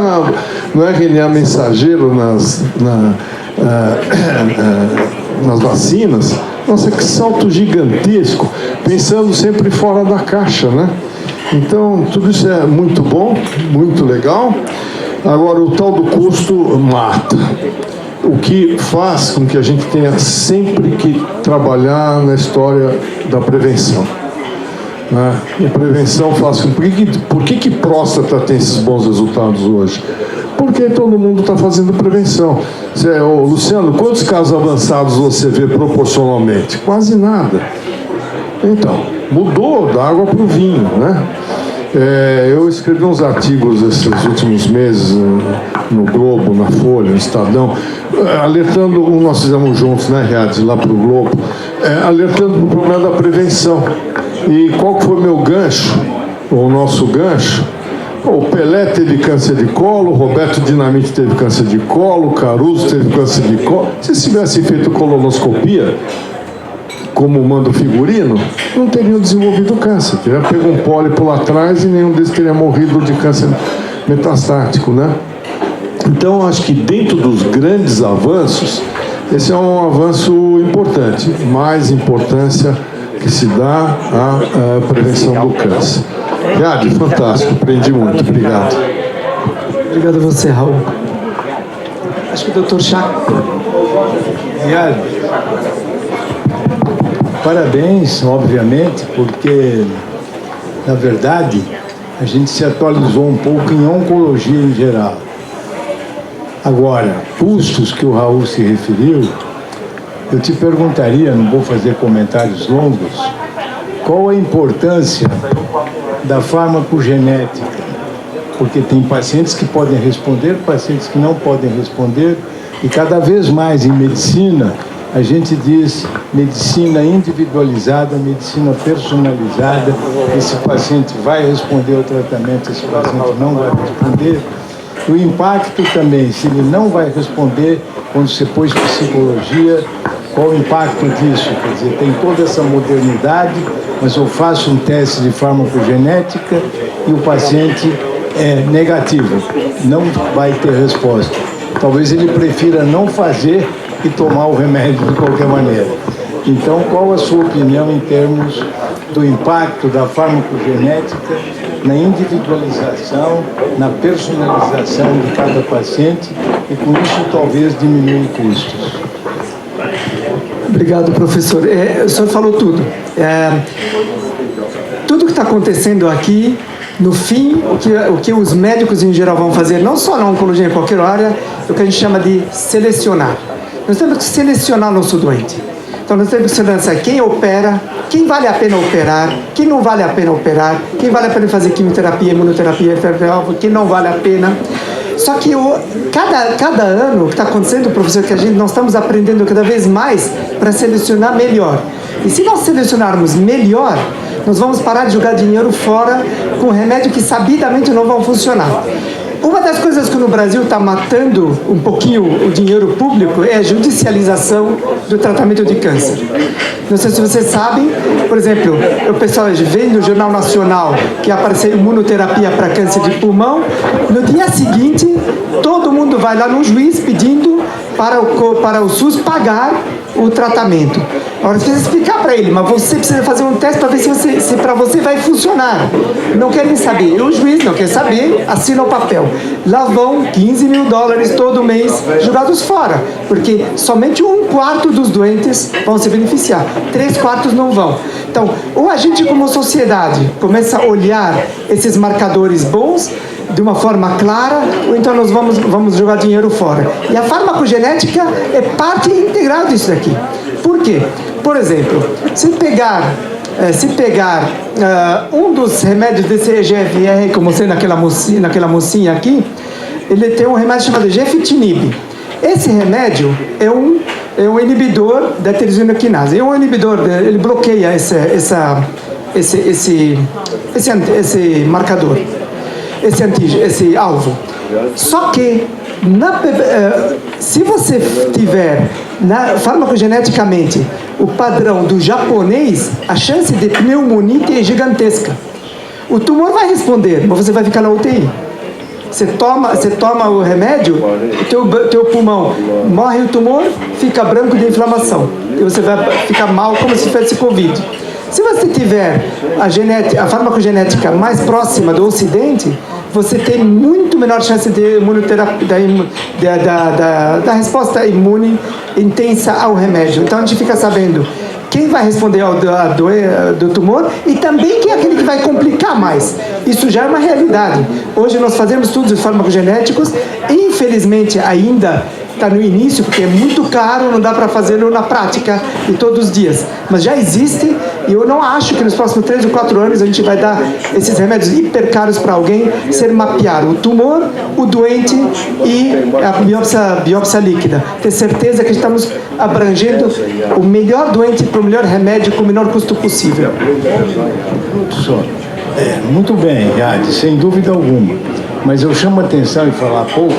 no RNA mensageiro, nas vacinas, nossa, que salto gigantesco, pensando sempre fora da caixa, né? Então, tudo isso é muito bom, muito legal. Agora, o tal do custo mata. O que faz com que a gente tenha sempre que trabalhar na história da prevenção. Né? E a prevenção faz com... Por que próstata tem esses bons resultados hoje? Porque todo mundo está fazendo prevenção. Luciano, quantos casos avançados você vê proporcionalmente? Quase nada. Então, mudou da água para o vinho, né? Eu escrevi uns artigos esses últimos meses no Globo, na Folha, no Estadão, alertando, nós fizemos juntos, né, Riad, lá para o Globo, alertando para o problema da prevenção. E qual que foi o meu gancho, o nosso gancho? O Pelé teve câncer de colo, o Roberto Dinamite teve câncer de colo, o Caruso teve câncer de colo. Se eles tivessem feito colonoscopia, como manda o figurino, não teriam desenvolvido câncer. Teria pego um pólipo lá atrás e nenhum deles teria morrido de câncer metastático, né? Então, acho que dentro dos grandes avanços, esse é um avanço importante. Mais importância que se dá à prevenção do câncer. Riad, fantástico, aprendi muito, obrigado. Obrigado a você, Raul. Acho que o Dr. Chaco. Riad, parabéns, obviamente, porque, na verdade, a gente se atualizou um pouco em oncologia em geral. Agora, custos que o Raul se referiu, eu te perguntaria, não vou fazer comentários longos, qual a importância da farmacogenética? Porque tem pacientes que podem responder, pacientes que não podem responder, e cada vez mais em medicina, a gente diz medicina individualizada, medicina personalizada, esse paciente vai responder ao tratamento, esse paciente não vai responder. O impacto também, se ele não vai responder, quando você pôs psicologia, qual o impacto disso? Quer dizer, tem toda essa modernidade, mas eu faço um teste de farmacogenética e o paciente é negativo, não vai ter resposta. Talvez ele prefira não fazer e tomar o remédio de qualquer maneira. Então, qual a sua opinião em termos do impacto da farmacogenética na individualização, na personalização de cada paciente e com isso talvez diminuir custos? Obrigado, professor. O senhor falou tudo. Tudo que está acontecendo aqui, no fim, o que os médicos em geral vão fazer, não só na oncologia, em qualquer área, é o que a gente chama de selecionar. Nós temos que selecionar nosso doente. Então, nós temos que selecionar quem opera, quem vale a pena operar, quem não vale a pena operar, quem vale a pena fazer quimioterapia, imunoterapia, quem não vale a pena. Só que cada ano, o que está acontecendo, professor, que nós estamos aprendendo cada vez mais para selecionar melhor. E se nós selecionarmos melhor, nós vamos parar de jogar dinheiro fora com remédio que sabidamente não vão funcionar. Uma das coisas que no Brasil está matando um pouquinho o dinheiro público é a judicialização do tratamento de câncer. Não sei se vocês sabem, por exemplo, o pessoal vê no Jornal Nacional que apareceu imunoterapia para câncer de pulmão, no dia seguinte todo mundo vai lá no juiz pedindo para o SUS pagar o tratamento. Agora você precisa explicar para ele, mas você precisa fazer um teste para ver se para você vai funcionar. Não querem saber. E o juiz não quer saber, assina o papel. Lá vão 15 mil dólares todo mês jogados fora, porque somente 1/4 dos doentes vão se beneficiar, 3/4 não vão. Então, ou a gente como sociedade começa a olhar esses marcadores bons de uma forma clara, ou então nós vamos jogar dinheiro fora. E a farmacogenética é parte integral disso daqui. Por quê? Por exemplo, se pegar um dos remédios desse EGFR, como sendo naquela mocinha aqui, ele tem um remédio chamado Gefitinib. Esse remédio é um inibidor da tirosina quinase. É um inibidor, ele bloqueia esse marcador, esse alvo. Só que se você tiver farmacogeneticamente o padrão do japonês, a chance de pneumonite é gigantesca. O tumor vai responder, mas você vai ficar na UTI. Você toma o remédio, teu pulmão morre o tumor, fica branco de inflamação. E você vai ficar mal como se fosse Covid. Se você tiver a farmacogenética mais próxima do Ocidente, você tem muito menor chance de da resposta imune intensa ao remédio. Então a gente fica sabendo quem vai responder do tumor e também quem é aquele que vai complicar mais. Isso já é uma realidade. Hoje nós fazemos estudos farmacogenéticos, infelizmente ainda está no início, porque é muito caro, não dá para fazê-lo na prática e todos os dias. Mas já existe e eu não acho que nos próximos 3 ou 4 anos a gente vai dar esses remédios hiper caros para alguém, ser mapear o tumor, o doente e a biópsia líquida. Ter certeza que estamos abrangendo o melhor doente para o melhor remédio com o menor custo possível. Muito bem, Riad, sem dúvida alguma. Mas eu chamo a atenção em falar pouco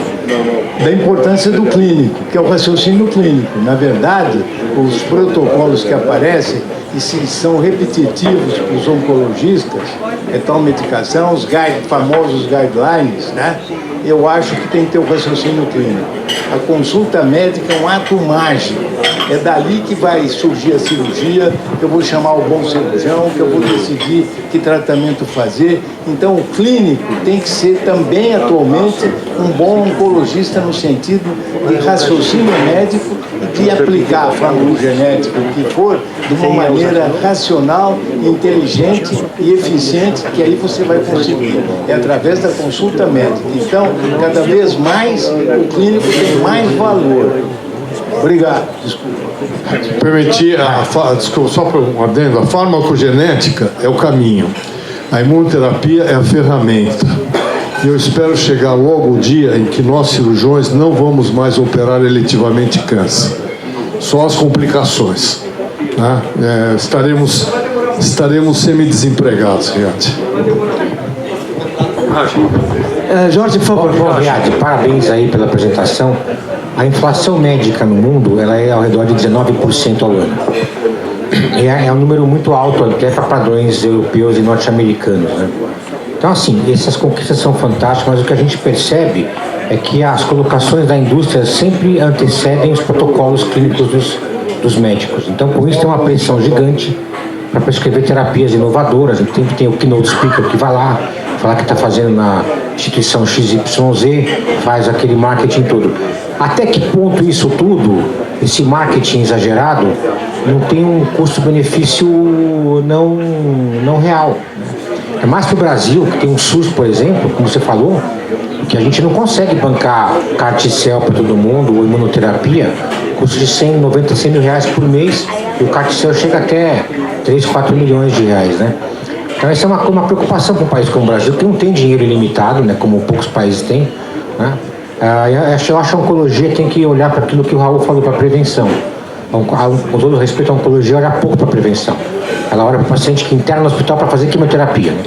da importância do clínico, que é o raciocínio clínico. Na verdade, os protocolos que aparecem e são repetitivos para os oncologistas, é tal medicação, os famosos guidelines, né? eu acho que tem que ter o raciocínio clínico. A consulta médica é um ato mágico. É dali que vai surgir a cirurgia, que eu vou chamar o bom cirurgião, que eu vou decidir que tratamento fazer. Então, o clínico tem que ser também, atualmente, um bom oncologista no sentido de raciocínio médico e de aplicar a farmacogenética, o que for, de uma maneira racional, inteligente e eficiente, que aí você vai conseguir. É através da consulta médica. Então, cada vez mais, o clínico tem mais valor. Obrigado. Desculpa. Permitir, desculpa, só para um adendo, a farmacogenética é o caminho. A imunoterapia é a ferramenta. E eu espero chegar logo o dia em que nós, cirurgiões, não vamos mais operar eletivamente câncer. Só as complicações. Né? Estaremos semi-desempregados, Riad. Jorge, por favor. Bom, Riad, parabéns aí pela apresentação. A inflação médica no mundo ela é ao redor de 19% ao ano. É um número muito alto até para padrões europeus e norte-americanos, né? Então, assim, essas conquistas são fantásticas, mas o que a gente percebe é que as colocações da indústria sempre antecedem os protocolos clínicos dos médicos. Então, por isso tem uma pressão gigante para prescrever terapias inovadoras. Sempre tem o keynote speaker que vai lá, falar que está fazendo na instituição XYZ, faz aquele marketing todo. Até que ponto isso tudo, esse marketing exagerado, não tem um custo-benefício não real? É mais para o Brasil, que tem um SUS, por exemplo, como você falou, que a gente não consegue bancar carticel para todo mundo, ou imunoterapia, custo de 100 mil reais por mês, e o carticel chega até 3, 4 milhões de reais, né? Então essa é uma preocupação para um país como o Brasil, que não tem dinheiro ilimitado, né, como poucos países têm, né? Eu acho que a oncologia tem que olhar para aquilo que o Raul falou, para a prevenção. Com todo respeito, a oncologia olha pouco para a prevenção. Ela olha para o paciente que interna no hospital para fazer quimioterapia, né?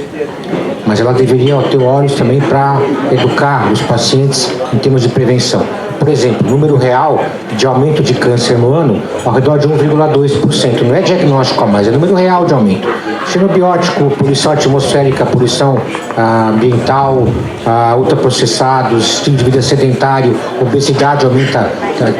Mas ela deveria ter olhos também para educar os pacientes em termos de prevenção. Por exemplo, o número real de aumento de câncer no ano ao redor de 1,2%. Não é diagnóstico a mais, é número real de aumento. Xenobiótico, poluição atmosférica, poluição ambiental, ultraprocessados, estilo de vida sedentário, obesidade aumenta,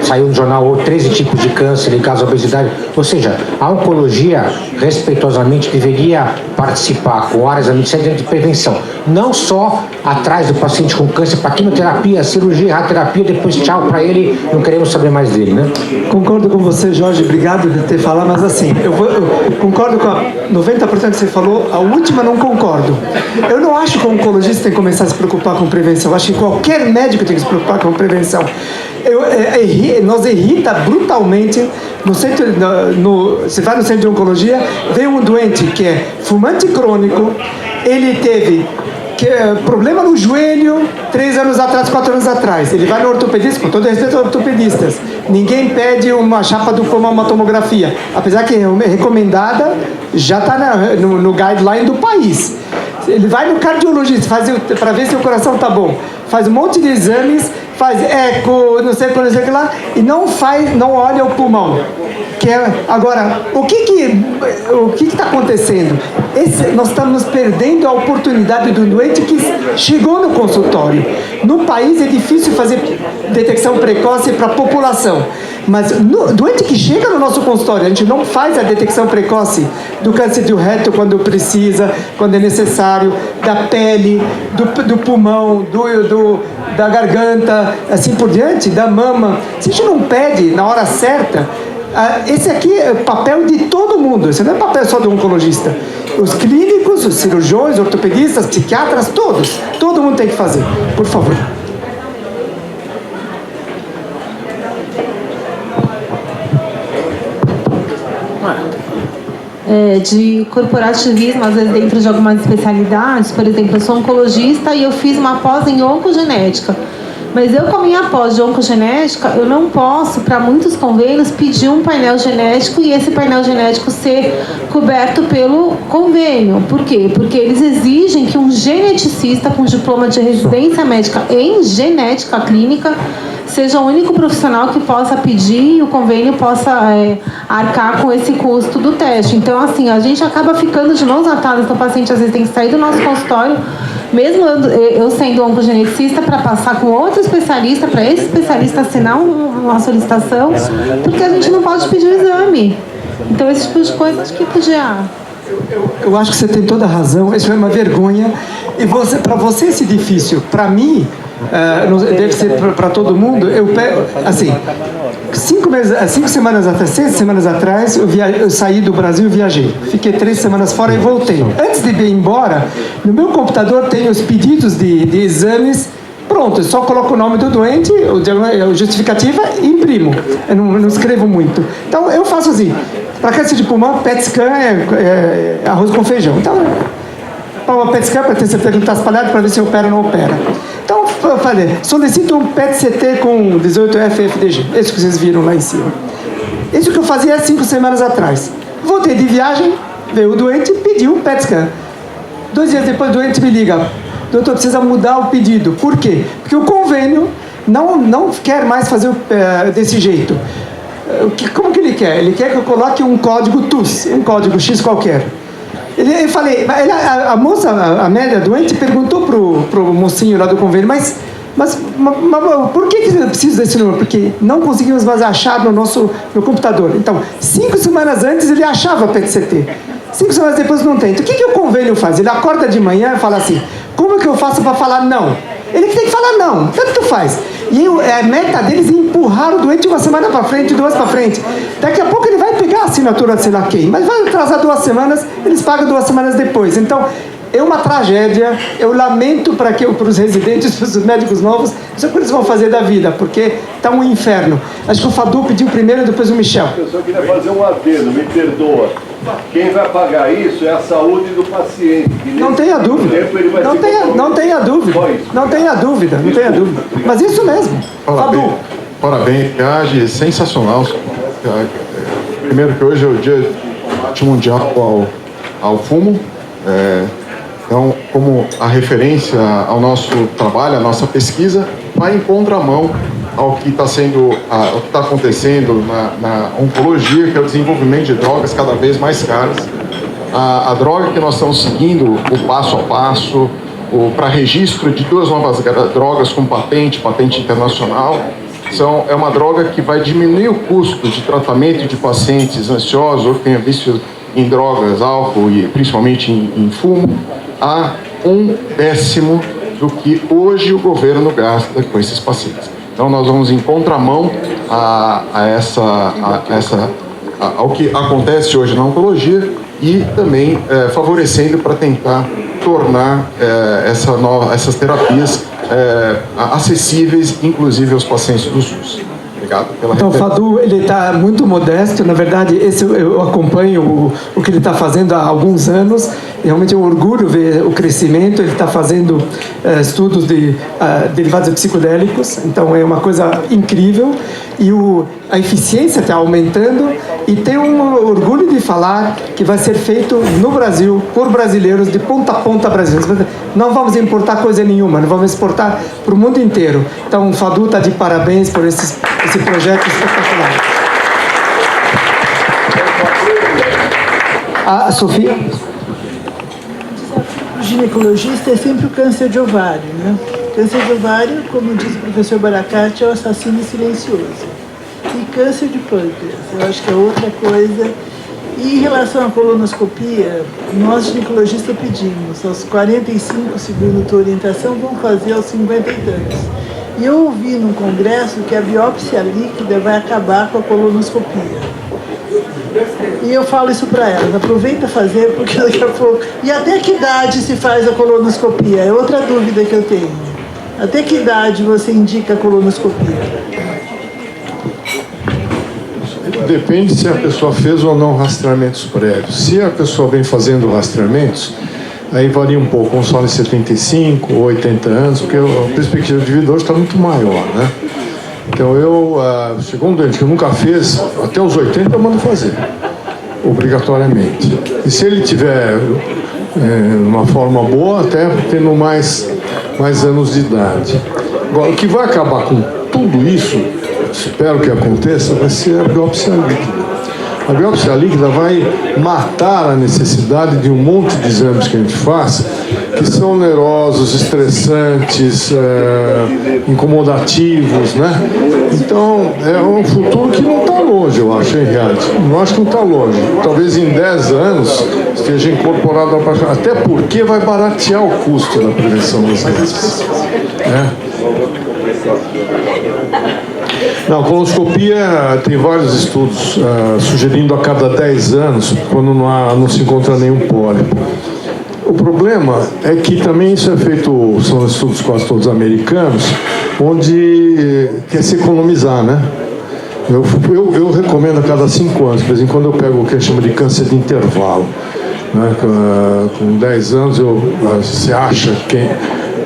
saiu no jornal 13 tipos de câncer em caso de obesidade. Ou seja, a oncologia, respeitosamente, deveria participar com áreas da medicina de prevenção. Não só atrás do paciente com câncer para quimioterapia, cirurgia, radioterapia, depois tchau para ele, não queremos saber mais dele, né? Concordo com você, Jorge, obrigado por ter falado, mas assim, eu concordo com a 90% que você falou, a última não concordo. Eu não acho que o oncologista tem que começar a se preocupar com prevenção, eu acho que qualquer médico tem que se preocupar com prevenção. Nos irrita brutalmente, você vai no centro de oncologia, vem um doente que é fumante crônico, ele teve problema no joelho 3 anos atrás, 4 anos atrás. Ele vai no ortopedista, com todo respeito aos ortopedistas. Ninguém pede uma chapa do pulmão, uma tomografia. Apesar que é recomendada, já está no guideline do país. Ele vai no cardiologista para ver se o coração está bom. Faz um monte de exames, faz eco, não sei o que lá, e não olha o pulmão. Agora, o que está acontecendo? Nós estamos perdendo a oportunidade do doente que chegou no consultório. No país é difícil fazer detecção precoce para a população. Mas no doente que chega no nosso consultório, a gente não faz a detecção precoce do câncer do reto quando precisa, quando é necessário, da pele, do pulmão, da garganta, assim por diante, da mama. Se a gente não pede na hora certa, esse aqui é o papel de todo mundo, esse não é papel só do oncologista. Os clínicos, os cirurgiões, ortopedistas, psiquiatras, todo mundo tem que fazer. Por favor. De corporativismo, às vezes dentro de algumas especialidades. Por exemplo, eu sou oncologista e eu fiz uma pós em oncogenética. Mas eu, com a minha pós de oncogenética, eu não posso, para muitos convênios, pedir um painel genético e esse painel genético ser coberto pelo convênio. Por quê? Porque eles exigem que um geneticista com diploma de residência médica em genética clínica seja o único profissional que possa pedir e o convênio possa arcar com esse custo do teste. Então, assim, a gente acaba ficando de mãos atadas. O paciente, às vezes, tem que sair do nosso consultório Mesmo eu sendo oncogeneticista, para passar com outro especialista, para esse especialista assinar uma solicitação, porque a gente não pode pedir o exame. Então, esse tipo de coisa acho que podia... Eu acho que você tem toda a razão, isso é uma vergonha. E para você esse difícil, para mim, deve ser para todo mundo, eu pego, assim, 6 semanas atrás, eu saí do Brasil e viajei. Fiquei 3 semanas fora e voltei. Antes de ir embora, no meu computador tem os pedidos de exames. Pronto, eu só coloco o nome do doente, a justificativa e imprimo. Eu não escrevo muito. Então, eu faço assim. Para câncer de pulmão, PET scan é arroz com feijão. Então, para uma PET scan, para ter certeza que não está espalhado, para ver se opera ou não opera. Então, eu falei, solicito um PET-CT com 18F-FDG. Esse que vocês viram lá em cima. Isso que eu fazia 5 semanas atrás. Voltei de viagem, veio o doente e pediu um PET scan. 2 dias depois, o doente me liga. Doutor, precisa mudar o pedido. Por quê? Porque o convênio não quer mais fazer desse jeito. Como que ele quer? Ele quer que eu coloque um código TUS, um código X qualquer. Eu falei, a moça, a média doente, perguntou pro mocinho lá do convênio, mas por que eu preciso desse número? Porque não conseguimos mais achar no computador. Então, 5 semanas antes ele achava PET-CT. 5 semanas depois não tem. Então, o que o convênio faz? Ele acorda de manhã e fala assim, como é que eu faço para falar não? Ele tem que falar não, tanto faz. E a meta deles é empurrar o doente 1 semana para frente, 2 para frente. Daqui a pouco ele vai pegar a assinatura de sei lá quem, mas vai atrasar 2 semanas, eles pagam 2 semanas depois. Então, é uma tragédia. Eu lamento para os residentes, para os médicos novos, não sei o que eles vão fazer da vida, porque está um inferno. Acho que o Fadu pediu primeiro e depois o Michel. Eu só queria fazer um adendo, me perdoa. Quem vai pagar isso é a saúde do paciente. Não tenha dúvida. Não tenha dúvida. Mas isso mesmo. Fadu. Parabéns, viagem sensacional. Primeiro que hoje é o dia mundial ao fumo. Então, como a referência ao nosso trabalho, à nossa pesquisa, vai em contramão ao que está acontecendo na oncologia, que é o desenvolvimento de drogas cada vez mais caras. A droga que nós estamos seguindo, o passo a passo, para registro de 2 novas drogas com patente internacional, é uma droga que vai diminuir o custo de tratamento de pacientes ansiosos ou que tenham vício em drogas, álcool e principalmente em fumo, a 1/10 do que hoje o governo gasta com esses pacientes. Então, nós vamos em contramão ao que acontece hoje na oncologia e também favorecendo para tentar tornar essas terapias acessíveis, inclusive aos pacientes do SUS. Obrigado pela Então, o Fadu, ele está muito modesto. Na verdade, eu acompanho o que ele está fazendo há alguns anos. Realmente é um orgulho ver o crescimento. Ele está fazendo estudos de derivados de psicodélicos. Então, é uma coisa incrível. E a eficiência está aumentando. E tenho um orgulho de falar que vai ser feito no Brasil, por brasileiros, de ponta a ponta brasileiros. Não vamos importar coisa nenhuma, não vamos exportar para o mundo inteiro. Então, o Fadu está de parabéns por esse projeto espetacular. A Sofia? O ginecologista é sempre o câncer de ovário, né? Câncer de ovário, como diz o professor Baracate, é o assassino silencioso. E câncer de pâncreas, eu acho que é outra coisa. E em relação à colonoscopia, nós ginecologistas pedimos, aos 45, segundo a tua orientação, vão fazer aos 50 e tantos. E eu ouvi num congresso que a biópsia líquida vai acabar com a colonoscopia. E eu falo isso para elas, aproveita fazer, porque daqui a pouco... E até que idade se faz a colonoscopia? É outra dúvida que eu tenho. Até que idade você indica a colonoscopia? Depende se a pessoa fez ou não rastreamentos prévios. Se a pessoa vem fazendo rastreamentos, aí varia um pouco, uns falam em 75 ou 80 anos, porque a perspectiva de vida hoje está muito maior, né? Então chegou um doente que nunca fez, até os 80 eu mando fazer, obrigatoriamente. E se ele tiver uma forma boa, até tendo mais anos de idade. Agora, o que vai acabar com tudo isso, espero que aconteça, vai ser a biópsia líquida. A biópsia líquida vai matar a necessidade de um monte de exames que a gente faz, que são onerosos, estressantes, incomodativos, né? Então, é um futuro que não está longe, eu acho, hein, Riad? Eu acho que não está longe. Talvez em 10 anos esteja incorporado a parte, até porque vai baratear o custo da prevenção das doenças. Não, colonoscopia tem vários estudos sugerindo a cada 10 anos, quando não se encontra nenhum pólipo. O problema é que também isso é feito, são estudos quase todos americanos, onde quer se economizar, né? Eu recomendo a cada 5 anos, de vez em quando eu pego o que a gente chama de câncer de intervalo. Né? Com 10 anos você acha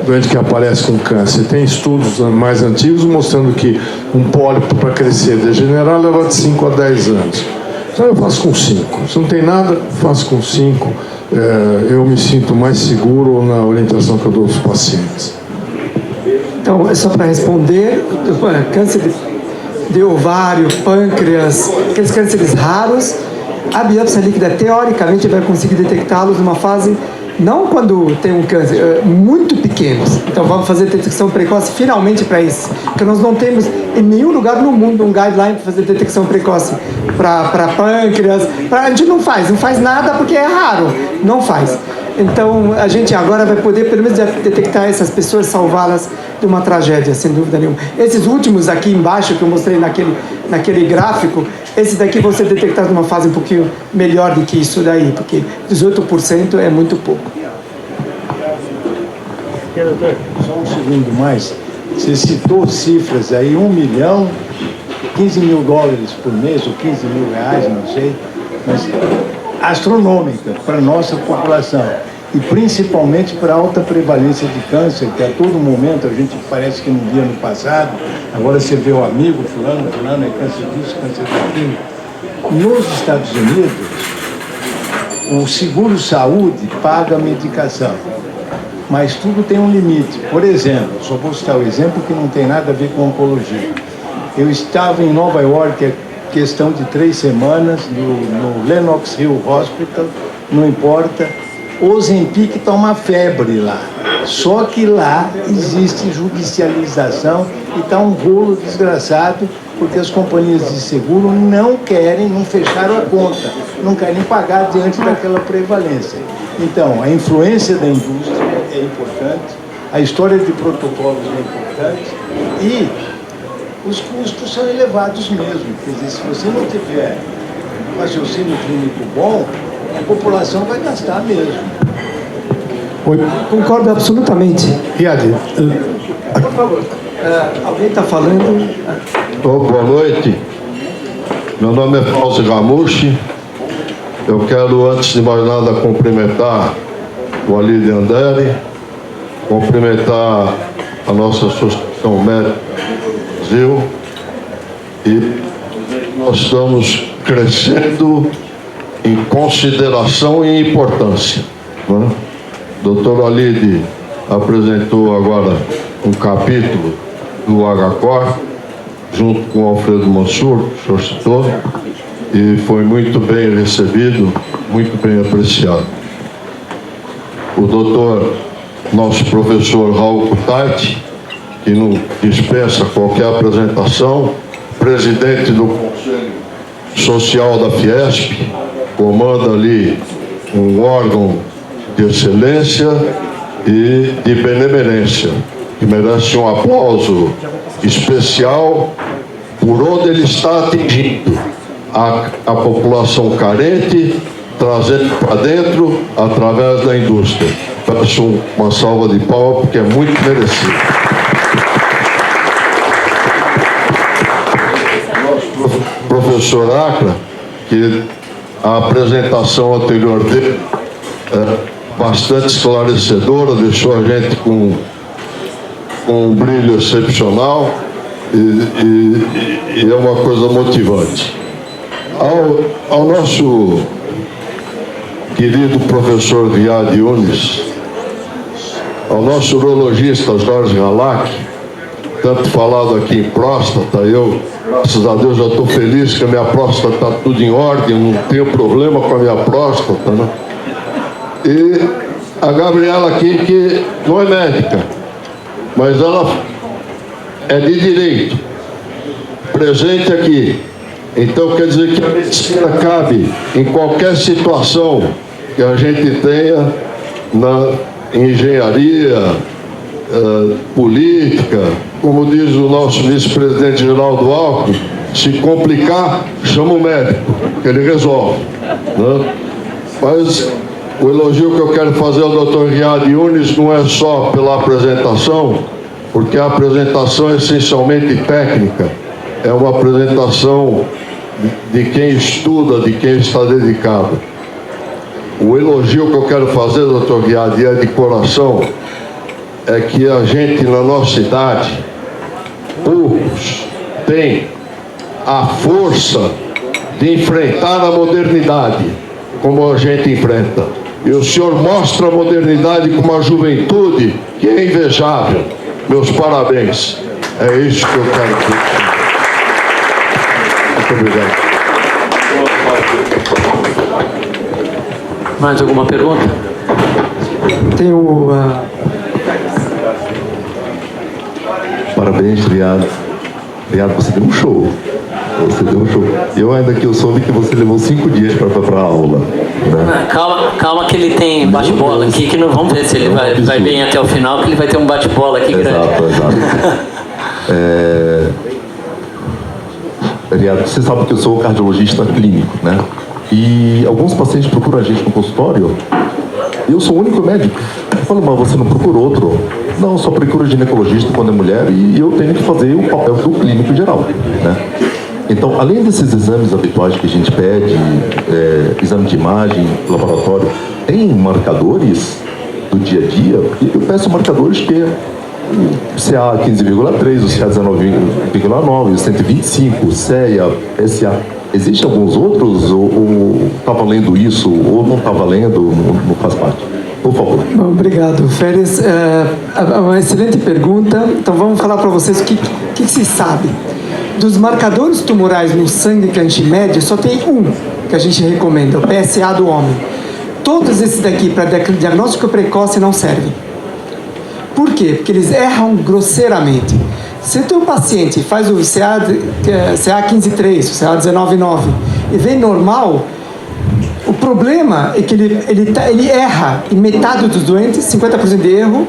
doente que aparece com câncer. Tem estudos mais antigos mostrando que um pólipo para crescer e degenerar leva de 5 a 10 anos. Então eu faço com 5. Se não tem nada, faço com 5. Eu me sinto mais seguro na orientação que eu dou aos pacientes. Então, é só para responder, câncer de ovário, pâncreas, aqueles cânceres raros, a biópsia líquida, teoricamente, vai conseguir detectá-los numa fase, não quando tem um câncer, muito pequenos. Então, vamos fazer detecção precoce finalmente para isso. Porque nós não temos em nenhum lugar no mundo um guideline para fazer detecção precoce para pâncreas. A gente não faz nada porque é raro, não faz. Então, a gente agora vai poder, pelo menos, detectar essas pessoas, salvá-las de uma tragédia, sem dúvida nenhuma. Esses últimos aqui embaixo, que eu mostrei naquele gráfico, esses daqui vão ser detectados numa fase um pouquinho melhor do que isso daí, porque 18% é muito pouco. Doutor, só um segundo mais. Você citou cifras aí, 1 milhão, 15 mil dólares por mês, ou 15 mil reais, não sei, mas astronômica para a nossa população. E principalmente para a alta prevalência de câncer, que a todo momento a gente parece que não via no passado, agora você vê o amigo, fulano é câncer disso, câncer daquilo. Nos Estados Unidos, o seguro-saúde paga a medicação, mas tudo tem um limite. Por exemplo, só vou citar o exemplo que não tem nada a ver com oncologia. Eu estava em Nova York, questão de 3 semanas, no Lenox Hill Hospital, não importa, Ozempic está uma febre lá. Só que lá existe judicialização e está um rolo desgraçado, porque as companhias de seguro não fecharam a conta, não querem pagar diante daquela prevalência. Então, a influência da indústria é importante, a história de protocolos é importante e os custos são elevados mesmo. Quer dizer, se você não tiver um raciocínio clínico bom, a população vai gastar mesmo. Concordo absolutamente. Riad, por favor, alguém está falando? Boa noite. Meu nome é Fausto Gamushi. Eu quero, antes de mais nada, cumprimentar o Alide Andere, cumprimentar a nossa Associação Médica Brasil, e nós estamos crescendo em consideração e importância. Né? O Dr. Alide apresentou agora um capítulo do HCOR, junto com o Alfredo Mansur, que o senhor citou, e foi muito bem recebido, muito bem apreciado. O doutor, nosso professor Raul Cutati, que não dispensa qualquer apresentação, presidente do Conselho Social da Fiesp, comanda ali um órgão de excelência e de benemerência, que merece um aplauso especial por onde ele está atingindo a população carente, trazendo para dentro através da indústria. Peço uma salva de palmas, porque é muito merecido. Nosso professor Acra, que a apresentação anterior dele é bastante esclarecedora, deixou a gente com um brilho excepcional e é uma coisa motivante. Ao nosso querido professor Riad Yunis, ao nosso urologista Jorge Galak, tanto falado aqui em próstata, eu, graças a Deus, já estou feliz que a minha próstata está tudo em ordem, não tenho problema com a minha próstata, né? E a Gabriela aqui, que não é médica, mas ela é de direito, presente aqui. Então quer dizer que a medicina cabe em qualquer situação que a gente tenha na engenharia, política, como diz o nosso vice-presidente Geraldo Alckmin, se complicar, chama o médico, que ele resolve, né? Mas o elogio que eu quero fazer ao Dr. Riad Yunis não é só pela apresentação, porque a apresentação é essencialmente técnica, é uma apresentação de quem estuda, de quem está dedicado. O elogio que eu quero fazer, Dr. Riad, e é de coração, é que a gente na nossa idade, poucos têm a força de enfrentar a modernidade como a gente enfrenta. E o senhor mostra a modernidade com uma juventude que é invejável. Meus parabéns. É isso que eu quero dizer. Muito obrigado. Mais alguma pergunta? Tem o... Parabéns, Riad. Riad, você deu um show. Você deu um show. Eu ainda que eu soube que você levou 5 dias para a aula. Né? Calma que ele tem bate-bola aqui, que não vamos ver se ele vai bem até o final, que ele vai ter um bate-bola aqui grande. Exato. Riad, você sabe que eu sou cardiologista clínico, né? E alguns pacientes procuram a gente no consultório. Eu sou o único médico. Eu falo, mas você não procura outro? Não, só procuro ginecologista quando é mulher e eu tenho que fazer o papel do clínico geral, né? Então, além desses exames habituais que a gente pede, exame de imagem, laboratório, tem marcadores do dia a dia? Eu peço marcadores que é o CA 15,3, o CA 19,9, o 125, o CEA, SA. Existem alguns outros? Ou está valendo isso? Ou não está valendo? Não faz parte? Por favor. Bom, obrigado, Férez. Uma excelente pergunta. Então, vamos falar para vocês o que se sabe. Dos marcadores tumorais no sangue que a gente mede, só tem um que a gente recomenda, o PSA do homem. Todos esses daqui, para diagnóstico precoce, não servem. Por quê? Porque eles erram grosseiramente. Se o teu paciente faz o CA 15,3, o CA 19,9 e vem normal, o problema é que ele erra em metade dos doentes, 50% de erro,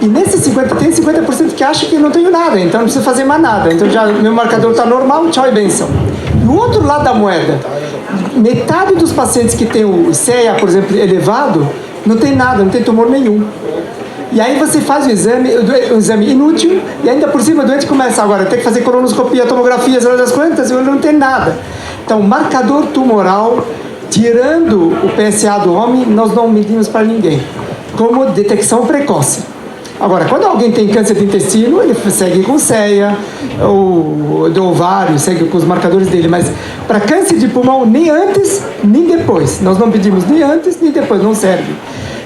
e nesses 50% tem 50% que acha que não tenho nada, então não precisa fazer mais nada. Então já meu marcador está normal, tchau e benção. Do outro lado da moeda, metade dos pacientes que tem o CEA, por exemplo, elevado, não tem nada, não tem tumor nenhum. E aí você faz um exame inútil, e ainda por cima o doente começa agora a ter que fazer colonoscopia, tomografia, sei lá das quantas, e ele não tem nada. Então, marcador tumoral, tirando o PSA do homem, nós não medimos para ninguém, como detecção precoce. Agora, quando alguém tem câncer de intestino, ele segue com CEA, ou do ovário, segue com os marcadores dele, mas para câncer de pulmão, nem antes, nem depois. Nós não pedimos nem antes, nem depois, não serve.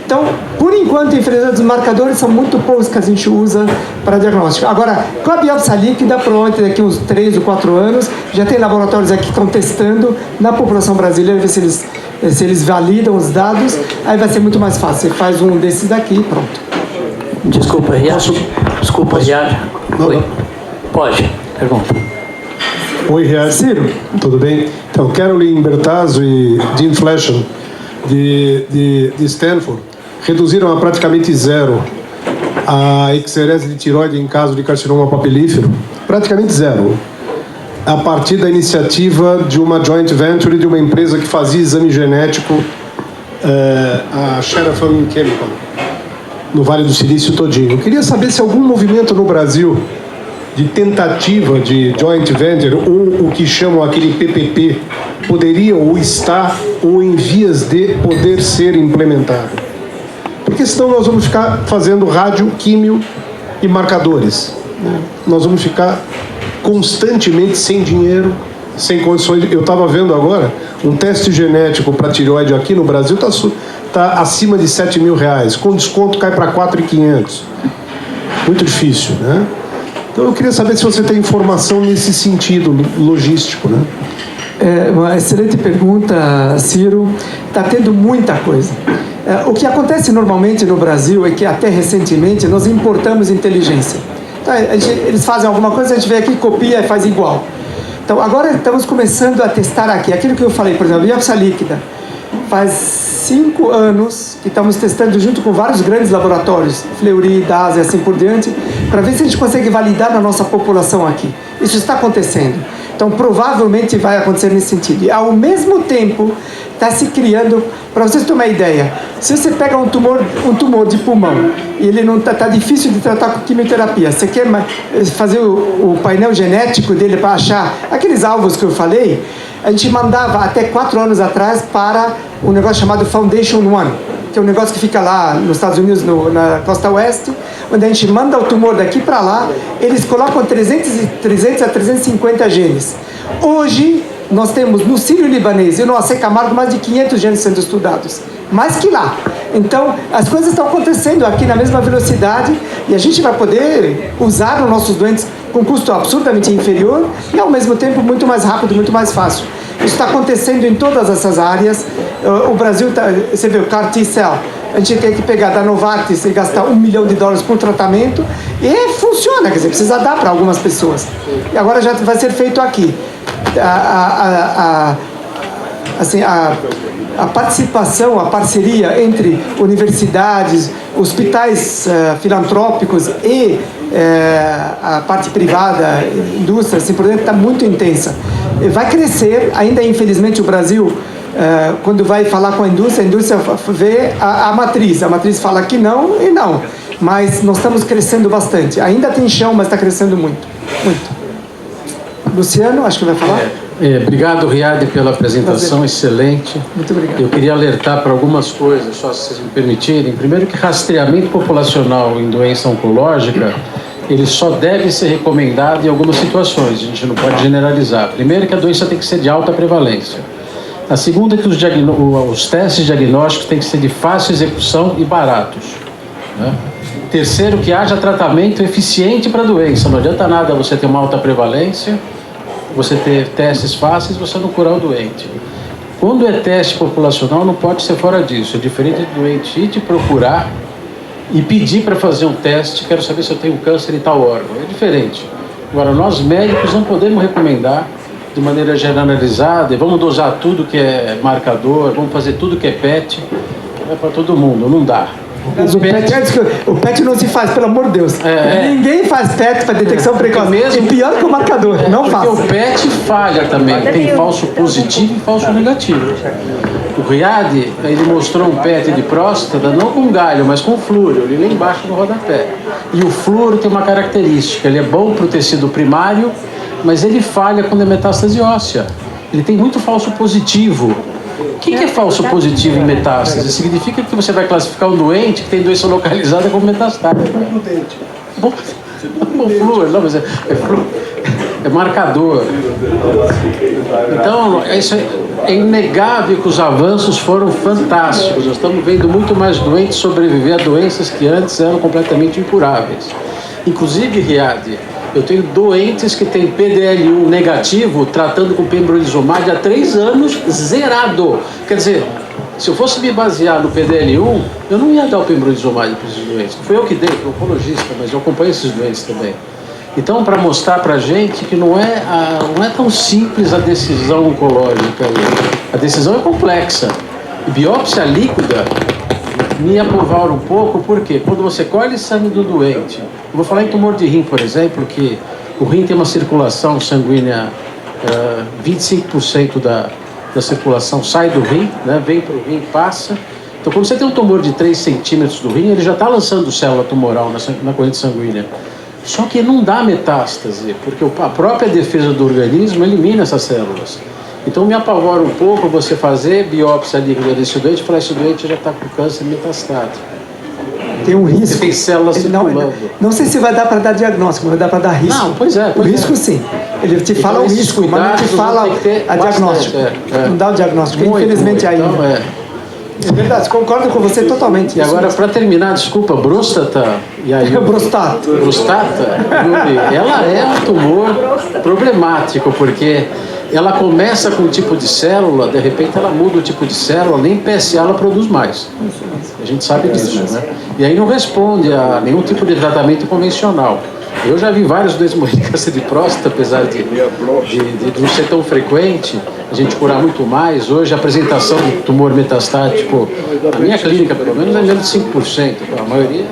Então, por enquanto, infelizmente, os marcadores são muito poucos que a gente usa para diagnóstico. Agora, com a biópsia líquida, provavelmente daqui uns 3 ou 4 anos, já tem laboratórios aqui que estão testando na população brasileira, ver se eles validam os dados, aí vai ser muito mais fácil. Você faz um desses daqui e pronto. Desculpa, Riad. Desculpa, Riad. Oi. Pode, pergunta. Oi, Riad. Ciro. Tudo bem? Então, Caroline Bertazzo e Jim Fleishman, de Stanford, reduziram a praticamente zero a exerese de tireoide em caso de carcinoma papilífero. Praticamente zero. A partir da iniciativa de uma joint venture de uma empresa que fazia exame genético, a Sheraton Chemical, no Vale do Silício todinho. Eu queria saber se algum movimento no Brasil de tentativa de joint venture, ou o que chamam aquele PPP, poderia ou está ou em vias de poder ser implementado. Porque senão nós vamos ficar fazendo rádio, químio e marcadores. Nós vamos ficar constantemente sem dinheiro, sem condições. Eu estava vendo agora um teste genético para tireoide aqui no Brasil está acima de R$7.000. Com desconto cai para R$4.500. Muito difícil, né? Então eu queria saber se você tem informação nesse sentido logístico, né? É uma excelente pergunta, Ciro. Está tendo muita coisa. O que acontece normalmente no Brasil é que até recentemente nós importamos inteligência. Então, eles fazem alguma coisa, a gente vem aqui, copia e faz igual. Então agora estamos começando a testar aqui. Aquilo que eu falei, por exemplo, biópsia líquida. Faz 5 anos que estamos testando junto com vários grandes laboratórios, Fleury, DAS e assim por diante, para ver se a gente consegue validar na nossa população aqui. Isso está acontecendo. Então, provavelmente vai acontecer nesse sentido. E, ao mesmo tempo, está se criando, para vocês terem uma ideia, se você pega um tumor de pulmão e ele não está difícil de tratar com quimioterapia, você quer fazer o painel genético dele para achar aqueles alvos que eu falei, a gente mandava até 4 anos atrás para um negócio chamado Foundation One, que é um negócio que fica lá nos Estados Unidos, na costa oeste, onde a gente manda o tumor daqui para lá, eles colocam 300 a 350 genes. Hoje, nós temos no Sírio-Libanês e no AC Camargo mais de 500 genes sendo estudados, mais que lá. Então, as coisas estão acontecendo aqui na mesma velocidade e a gente vai poder usar os nossos doentes com custo absurdamente inferior e, ao mesmo tempo, muito mais rápido, muito mais fácil. Isso está acontecendo em todas essas áreas. O Brasil, você vê o CAR T-Cell, a gente tem que pegar da Novartis e gastar $1 milhão por tratamento e funciona, quer dizer, precisa dar para algumas pessoas. E agora já vai ser feito aqui. A participação, a parceria entre universidades, hospitais filantrópicos e a parte privada, indústria, assim por dentro, está muito intensa. Vai crescer, ainda infelizmente o Brasil, quando vai falar com a indústria vê a matriz fala que não e não, mas nós estamos crescendo bastante. Ainda tem chão, mas está crescendo muito, muito. Luciano, acho que vai falar. Obrigado, Riad, pela apresentação excelente. Muito obrigado. Eu queria alertar para algumas coisas, só se vocês me permitirem. Primeiro, que rastreamento populacional em doença oncológica, ele só deve ser recomendado em algumas situações, a gente não pode generalizar. Primeiro, que a doença tem que ser de alta prevalência. A segunda é que os testes diagnósticos têm que ser de fácil execução e baratos, né? Terceiro, que haja tratamento eficiente para a doença. Não adianta nada você ter uma alta prevalência, você ter testes fáceis, você não curar o doente. Quando é teste populacional, não pode ser fora disso. É diferente do doente ir te procurar e pedir para fazer um teste, quero saber se eu tenho câncer em tal órgão. É diferente. Agora, nós médicos não podemos recomendar de maneira generalizada, e vamos dosar tudo que é marcador, vamos fazer tudo que é PET, é para todo mundo, não dá. O PET não se faz, pelo amor de Deus. Ninguém faz PET para detecção precoce. Mesmo, é pior que o marcador, não faz. Porque o PET falha também, tem falso positivo e falso negativo. O Riad, ele mostrou um PET de próstata, não com galho, mas com flúor, ali lá embaixo no rodapé. E o flúor tem uma característica, ele é bom para o tecido primário, mas ele falha quando é metástase óssea. Ele tem muito falso positivo. O que é falso positivo em metástase? Significa que você vai classificar um doente que tem doença localizada como metastática. Bom, flúor, não, mas é marcador. Então, é inegável que os avanços foram fantásticos. Nós estamos vendo muito mais doentes sobreviver a doenças que antes eram completamente incuráveis. Inclusive, Riad, eu tenho doentes que têm PDL1 negativo, tratando com pembrolizumab há 3 anos, zerado. Quer dizer, se eu fosse me basear no PDL1, eu não ia dar o pembrolizumab para esses doentes. Não fui eu que dei, fui oncologista, mas eu acompanho esses doentes também. Então, para mostrar para a gente que não é tão simples a decisão oncológica. A decisão é complexa. E biópsia líquida me apavora um pouco, porque quando você colhe sangue do doente, eu vou falar em tumor de rim, por exemplo, que o rim tem uma circulação sanguínea, 25% da circulação sai do rim, né, vem para o rim, passa. Então, quando você tem um tumor de 3 centímetros do rim, ele já está lançando célula tumoral na corrente sanguínea. Só que não dá metástase, porque a própria defesa do organismo elimina essas células. Então me apavora um pouco você fazer biópsia líquida desse doente e falar que esse doente já está com câncer metastático. Tem um risco. Tem células circulando. Não sei se vai dar para dar diagnóstico, mas vai dar para dar risco. Não, pois é. O risco sim. Ele te fala o risco, mas não te fala a diagnóstico. Não dá o diagnóstico, infelizmente ainda. Então, É verdade, concordo com você totalmente. E agora, para terminar, desculpa, próstata, e aí Prostata, Yuri, ela é um tumor problemático, porque ela começa com um tipo de célula, de repente ela muda o tipo de célula, nem PSA ela produz mais. A gente sabe disso, né? E aí não responde a nenhum tipo de tratamento convencional. Eu já vi vários doentes morrer de câncer de próstata, apesar de não ser tão frequente, a gente curar muito mais. Hoje a apresentação de tumor metastático, na minha clínica pelo menos, é menos de 5%. A maioria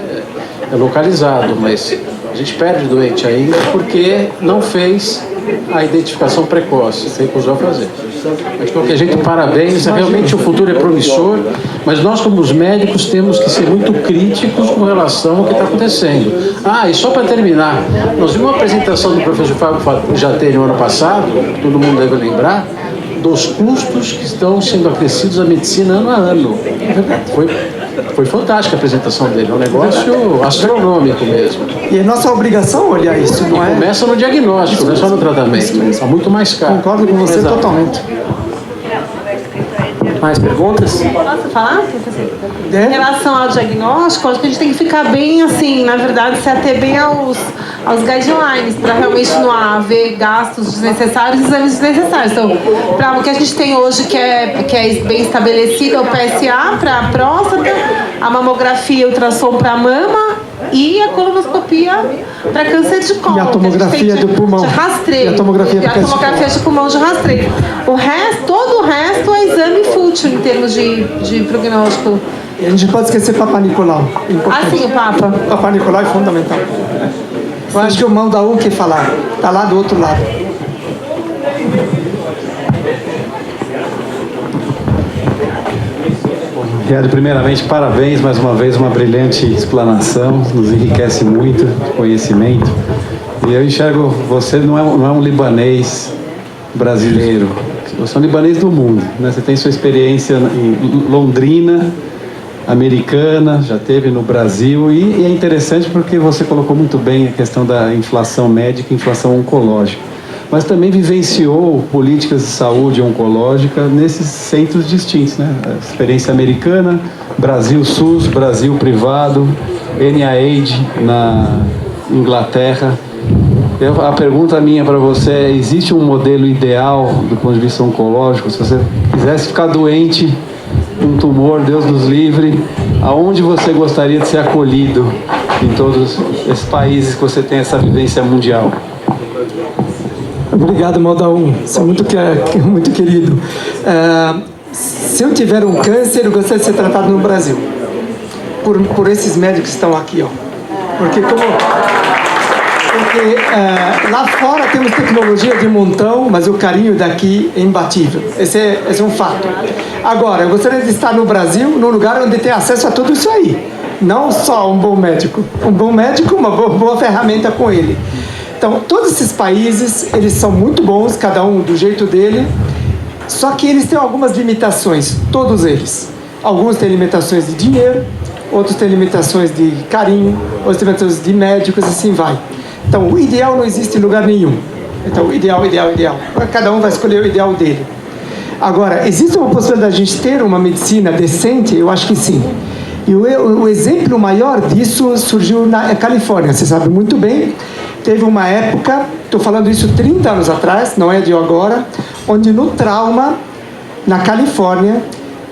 é localizado, mas a gente perde doente ainda porque não fez a identificação precoce, recusou a fazer. Mas de qualquer jeito, parabéns, realmente o futuro é promissor, mas nós como os médicos temos que ser muito críticos com relação ao que está acontecendo. E só para terminar, nós vimos uma apresentação do professor Fábio Jatei no ano passado, todo mundo deve lembrar, dos custos que estão sendo acrescidos à medicina ano a ano. Foi fantástica a apresentação dele, é um negócio astronômico mesmo. E é nossa obrigação olhar isso, não é? Começa no diagnóstico, não é só no tratamento. Está muito mais caro. Concordo com você totalmente. Mais perguntas? Posso falar, professor? Em relação ao diagnóstico, acho que a gente tem que ficar bem, assim, na verdade, se ater bem aos guidelines, para realmente não haver gastos desnecessários e exames desnecessários. Então, para o que a gente tem hoje, que é bem estabelecido, é o PSA para a próstata, a mamografia, o ultrassom para a mama e a colonoscopia para câncer de colo. E a tomografia do pulmão. De rastreio. E a tomografia de pulmão de rastreio. Todo o resto é exame fútil em termos de prognóstico. E a gente pode esquecer Papa Nicolau. Sim, o Papa. Papa Nicolau é fundamental. Eu acho que o mão da quer falar. Está lá do outro lado. Riad, primeiramente, parabéns mais uma vez, uma brilhante explanação, nos enriquece muito de conhecimento. E eu enxergo, você não é um libanês brasileiro, você é um libanês do mundo, né? Você tem sua experiência em Londrina, americana, já teve no Brasil, e é interessante porque você colocou muito bem a questão da inflação médica e inflação oncológica, mas também vivenciou políticas de saúde oncológica nesses centros distintos, né? A experiência americana, Brasil SUS, Brasil privado, NIH na Inglaterra. A pergunta minha para você é: existe um modelo ideal do ponto de vista oncológico? Se você quisesse ficar doente, um tumor, Deus nos livre, aonde você gostaria de ser acolhido em todos esses países que você tem essa vivência mundial? Obrigado, Maldaum. Você é muito querido. Se eu tiver um câncer, eu gostaria de ser tratado no Brasil. Por esses médicos que estão aqui, ó. Porque lá fora temos tecnologia de montão, mas o carinho daqui é imbatível. Esse é um fato. Agora, eu gostaria de estar no Brasil, num lugar onde tem acesso a tudo isso aí. Não só um bom médico. Um bom médico, uma boa ferramenta com ele. Então, todos esses países, eles são muito bons, cada um do jeito dele, só que eles têm algumas limitações, todos eles. Alguns têm limitações de dinheiro, outros têm limitações de carinho, outros têm limitações de médicos, assim vai. Então, o ideal não existe em lugar nenhum. Então, o ideal. Cada um vai escolher o ideal dele. Agora, existe uma possibilidade de a gente ter uma medicina decente? Eu acho que sim. E o exemplo maior disso surgiu na Califórnia, você sabe muito bem. Teve uma época, estou falando isso 30 anos atrás, não é de agora, onde no trauma, na Califórnia,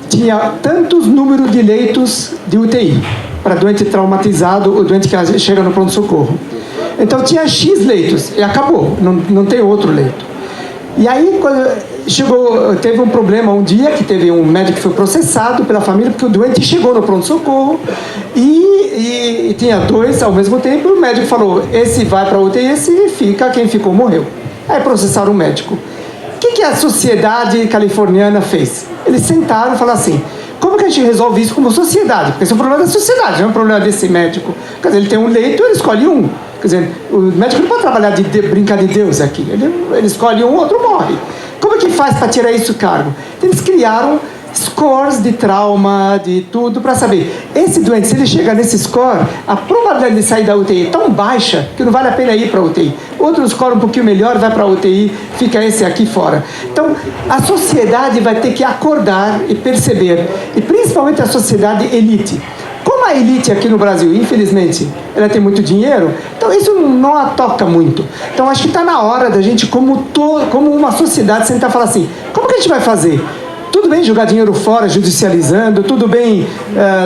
tinha tantos números de leitos de UTI para doente traumatizado ou doente que chega no pronto-socorro. Então tinha X leitos e acabou, não tem outro leito. E aí, quando teve um problema um dia, que teve um médico que foi processado pela família, porque o doente chegou no pronto-socorro e tinha dois ao mesmo tempo, e o médico falou: esse vai para a UTI, esse fica, quem ficou morreu. Aí processaram o médico. O que a sociedade californiana fez? Eles sentaram e falaram assim: como que a gente resolve isso como sociedade? Porque esse é um problema da sociedade, não é um problema desse médico. Quer dizer, ele tem um leito, ele escolhe um. Quer dizer, o médico não pode trabalhar brincar de Deus aqui. Ele escolhe um, o outro morre. Como é que faz para tirar isso do cargo? Eles criaram scores de trauma, de tudo, para saber. Esse doente, se ele chega nesse score, a probabilidade de sair da UTI é tão baixa que não vale a pena ir para a UTI. Outro score um pouquinho melhor vai para a UTI, fica esse aqui fora. Então, a sociedade vai ter que acordar e perceber, e principalmente a sociedade elite. Como a elite aqui no Brasil, infelizmente, ela tem muito dinheiro, então isso não a toca muito. Então, acho que está na hora da gente, como uma sociedade, sentar e falar assim, como que a gente vai fazer? Tudo bem jogar dinheiro fora, judicializando, tudo bem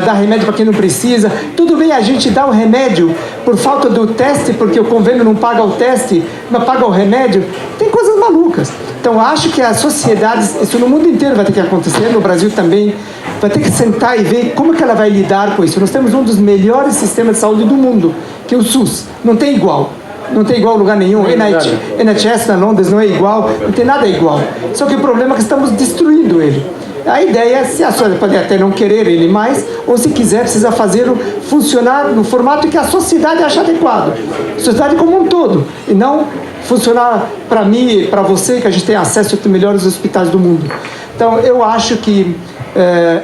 dar remédio para quem não precisa, tudo bem a gente dar o remédio por falta do teste, porque o convênio não paga o teste, não paga o remédio. Tem coisas malucas. Então, acho que as sociedades, isso no mundo inteiro vai ter que acontecer, no Brasil também, vai ter que sentar e ver como que ela vai lidar com isso. Nós temos um dos melhores sistemas de saúde do mundo, que é o SUS. Não tem igual. Não tem igual em lugar nenhum. NHS na Londres não é igual, não tem nada igual. Só que o problema é que estamos destruindo ele. A ideia é, se a sociedade pode até não querer ele mais, ou se quiser, precisa fazê-lo funcionar no formato que a sociedade acha adequado. A sociedade como um todo. E não funcionar para mim e para você, que a gente tem acesso aos melhores hospitais do mundo. Então, eu acho que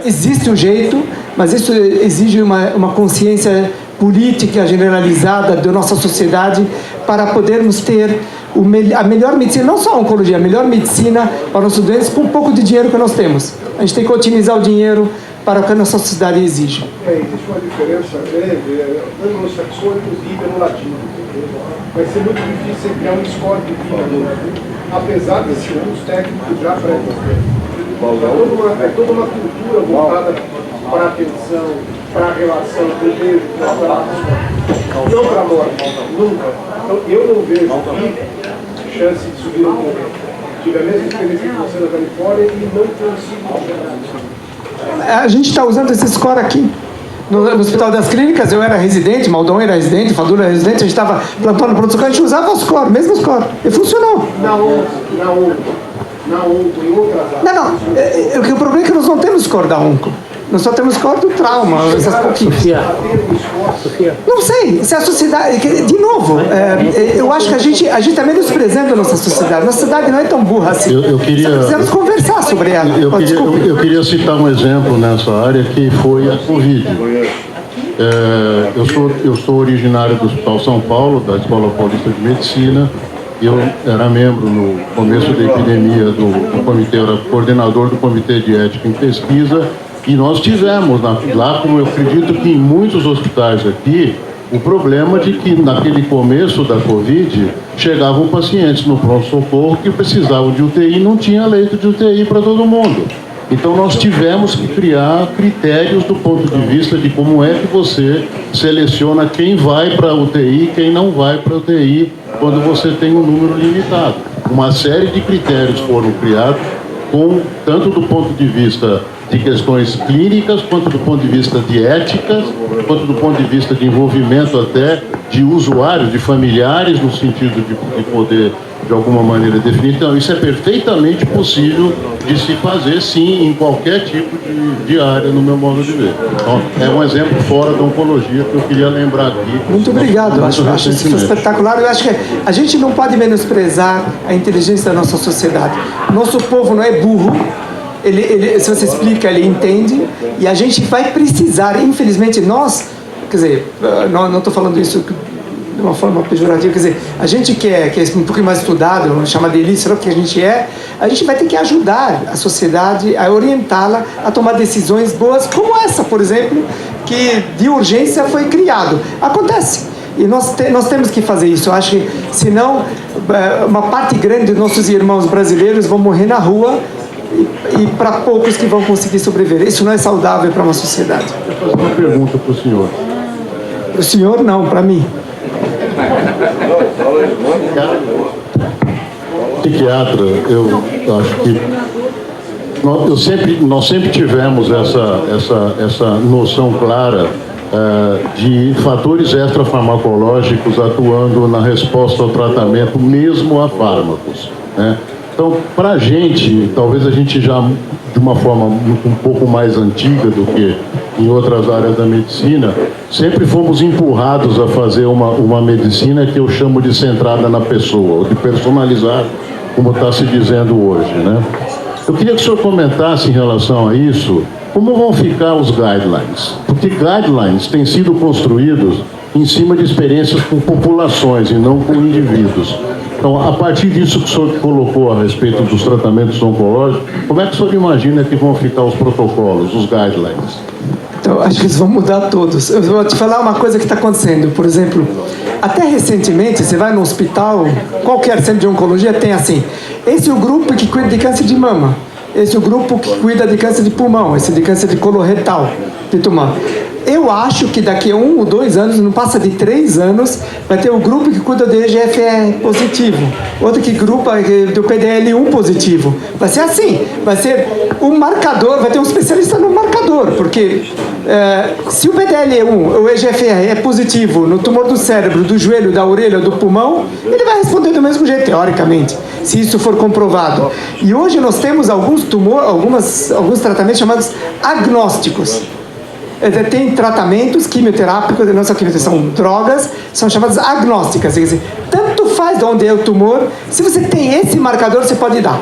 existe um jeito, mas isso exige uma consciência política generalizada da nossa sociedade para podermos ter a melhor medicina, não só a oncologia, a melhor medicina para nossos doentes com um pouco de dinheiro que nós temos. A gente tem que otimizar o dinheiro para o que a nossa sociedade exige. Existe uma diferença grande, anglo-saxônicos e ibero-latinos. Vai ser muito difícil criar um score de vida, apesar desses cursos técnicos já pré-concebidos. É toda uma cultura voltada para a atenção, para a relação, desejo, não para a morte, nunca. Então, eu não vejo aqui chance de subir um pouco. Tive a mesma experiência que você na Califórnia e não consigo. A gente está usando esse score aqui. No Hospital das Clínicas, eu era residente, Maldon era residente, Fadula era residente, a gente estava plantando produção, a gente usava o score, mesmo score. E funcionou. Na ONCO e outras áreas. O problema é que nós não temos score da ONCO. Nós só temos score do trauma, essas pouquinhas. Não sei, se a sociedade... De novo, eu acho que a gente está menosprezando a nossa sociedade. Nossa sociedade não é tão burra assim. Precisamos conversar sobre ela. Eu queria citar um exemplo nessa área, que foi a Covid. Eu sou originário do Hospital São Paulo, da Escola Paulista de Medicina. Eu era membro no começo da epidemia do comitê, eu era coordenador do Comitê de Ética em Pesquisa, e nós tivemos lá, como eu acredito que em muitos hospitais aqui, o problema de que naquele começo da Covid chegavam pacientes no pronto-socorro que precisavam de UTI e não tinha leito de UTI para todo mundo. Então nós tivemos que criar critérios do ponto de vista de como é que você seleciona quem vai para a UTI e quem não vai para a UTI quando você tem um número limitado. Uma série de critérios foram criados, tanto do ponto de vista de questões clínicas, quanto do ponto de vista de éticas, quanto do ponto de vista de envolvimento até de usuários, de familiares, no sentido de poder, de alguma maneira, definir. Então, isso é perfeitamente possível de se fazer, sim, em qualquer tipo de área, no meu modo de ver. Então, é um exemplo fora da oncologia que eu queria lembrar aqui. Muito obrigado, acho isso espetacular. Eu acho que a gente não pode menosprezar a inteligência da nossa sociedade. Nosso povo não é burro. Se você explica, ele entende, e a gente vai precisar, infelizmente, nós, quer dizer, não estou falando isso de uma forma pejorativa, quer dizer, a gente que é um pouquinho mais estudado, chama de elite, será que a gente vai ter que ajudar a sociedade a orientá-la a tomar decisões boas, como essa, por exemplo, que de urgência foi criado. Acontece. E nós temos que fazer isso. Eu acho que, senão, uma parte grande dos nossos irmãos brasileiros vão morrer na rua, e para poucos que vão conseguir sobreviver. Isso não é saudável para uma sociedade. Eu vou fazer uma pergunta para o senhor. Para o senhor, não, para mim. Psiquiatra, eu acho que nós sempre tivemos essa noção clara de fatores extrafarmacológicos atuando na resposta ao tratamento, mesmo a fármacos, né? Então, para a gente, talvez a gente já, de uma forma um pouco mais antiga do que em outras áreas da medicina, sempre fomos empurrados a fazer uma medicina que eu chamo de centrada na pessoa, ou de personalizar, como está se dizendo hoje, né? Eu queria que o senhor comentasse em relação a isso, como vão ficar os guidelines? Porque guidelines têm sido construídos em cima de experiências com populações e não com indivíduos. Então, a partir disso que o senhor colocou a respeito dos tratamentos oncológicos, como é que o senhor imagina que vão ficar os protocolos, os guidelines? Então, acho que eles vão mudar todos. Eu vou te falar uma coisa que está acontecendo. Por exemplo, até recentemente, você vai no hospital, qualquer centro de oncologia tem assim, esse é o grupo que cuida de câncer de mama, esse é o grupo que cuida de câncer de pulmão, esse de câncer de coloretal, de tumor. Eu acho que daqui a 1 ou 2 anos, não passa de 3 anos, vai ter o grupo que cuida do EGFR positivo, outro que grupo do PDL1 positivo. Vai ser assim, vai ser um marcador, vai ter um especialista no marcador, porque se o PDL1, o EGFR é positivo no tumor do cérebro, do joelho, da orelha, do pulmão, ele vai responder do mesmo jeito, teoricamente, se isso for comprovado. E hoje nós temos alguns tratamentos chamados agnósticos. Tem tratamentos quimioterápicos, não são quimioterápicos, são drogas, são chamadas agnósticas. Quer dizer, tanto faz de onde é o tumor, se você tem esse marcador, você pode dar.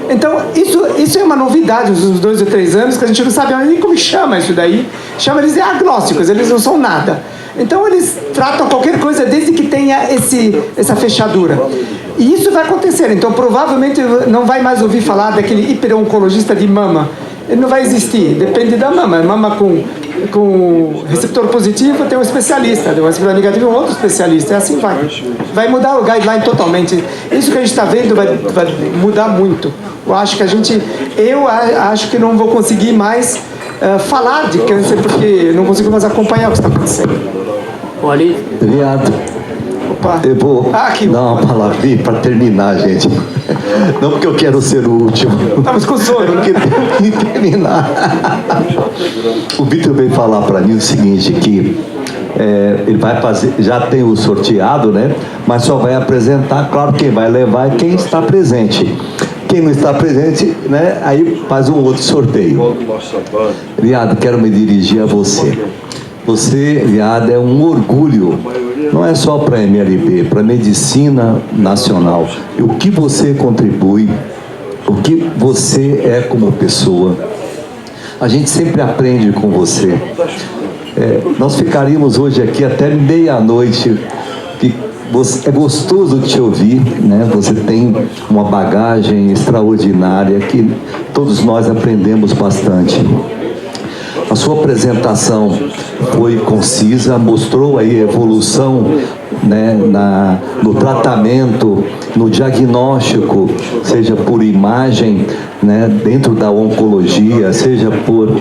Então, isso é uma novidade nos últimos 2 ou 3 anos, que a gente não sabe nem como chama isso daí. Chama eles de agnósticos, eles não são nada. Então, eles tratam qualquer coisa desde que tenha essa fechadura. E isso vai acontecer. Então, provavelmente, não vai mais ouvir falar daquele hiperoncologista de mama. Ele não vai existir, depende da mama. Mama com receptor positivo tem um especialista, um receptor negativo um outro especialista, e assim vai. Vai mudar o guideline totalmente. Isso que a gente está vendo vai mudar muito. Eu acho que não vou conseguir mais falar de câncer, porque não consigo mais acompanhar o que está acontecendo. Obrigado. Eu vou dar uma palavrinha para terminar, gente. Não porque eu quero ser o último. Estamos com sono, porque tem que terminar. O Vitor veio falar para mim o seguinte, que ele vai fazer, já tem o sorteado, né? Mas só vai apresentar, claro, quem vai levar é quem está presente. Quem não está presente, né? Aí faz um outro sorteio. Riado, quero me dirigir a você. Você, Riado, é um orgulho. Não é só para a MLB, para a medicina nacional. E o que você contribui, o que você é como pessoa. A gente sempre aprende com você. Nós ficaríamos hoje aqui até meia-noite. É gostoso te ouvir, né? Você tem uma bagagem extraordinária que todos nós aprendemos bastante. A sua apresentação foi concisa, mostrou aí a evolução, né, no tratamento, no diagnóstico, seja por imagem, né, dentro da oncologia, seja por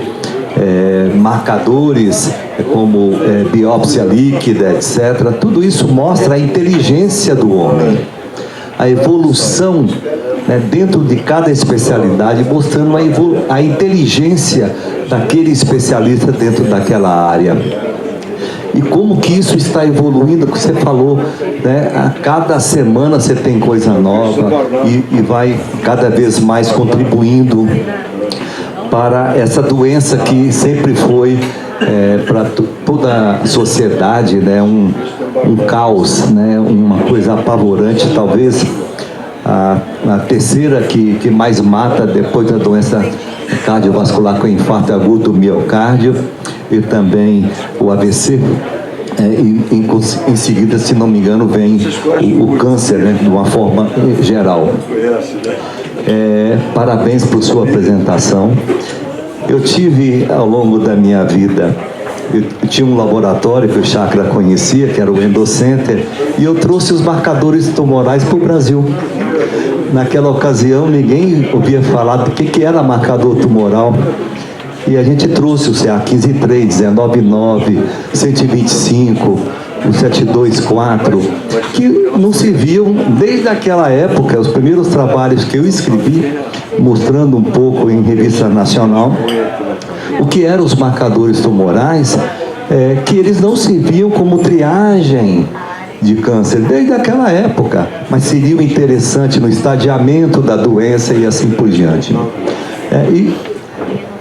marcadores como biópsia líquida, etc. Tudo isso mostra a inteligência do homem, a evolução, né, dentro de cada especialidade, mostrando a inteligência daquele especialista dentro daquela área. E como que isso está evoluindo, que você falou, né? A cada semana você tem coisa nova e vai cada vez mais contribuindo para essa doença que sempre foi para toda a sociedade, né? Um caos, né? Uma coisa apavorante, talvez a terceira que mais mata depois da doença cardiovascular com infarto agudo do miocárdio e também o AVC. Em seguida, se não me engano, vem o câncer, né, de uma forma geral. Parabéns por sua apresentação. Eu tive, ao longo da minha vida, eu tinha um laboratório que o Chakra conhecia, que era o Endocenter, e eu trouxe os marcadores tumorais para o Brasil. Naquela ocasião, ninguém ouvia falar do que era marcador tumoral. E a gente trouxe o CA15-3, 19-9, 125, o 724, que não se viam desde aquela época, os primeiros trabalhos que eu escrevi, mostrando um pouco em revista nacional, o que eram os marcadores tumorais, que eles não se viam como triagem de câncer desde aquela época, mas seria interessante no estadiamento da doença e assim por diante. E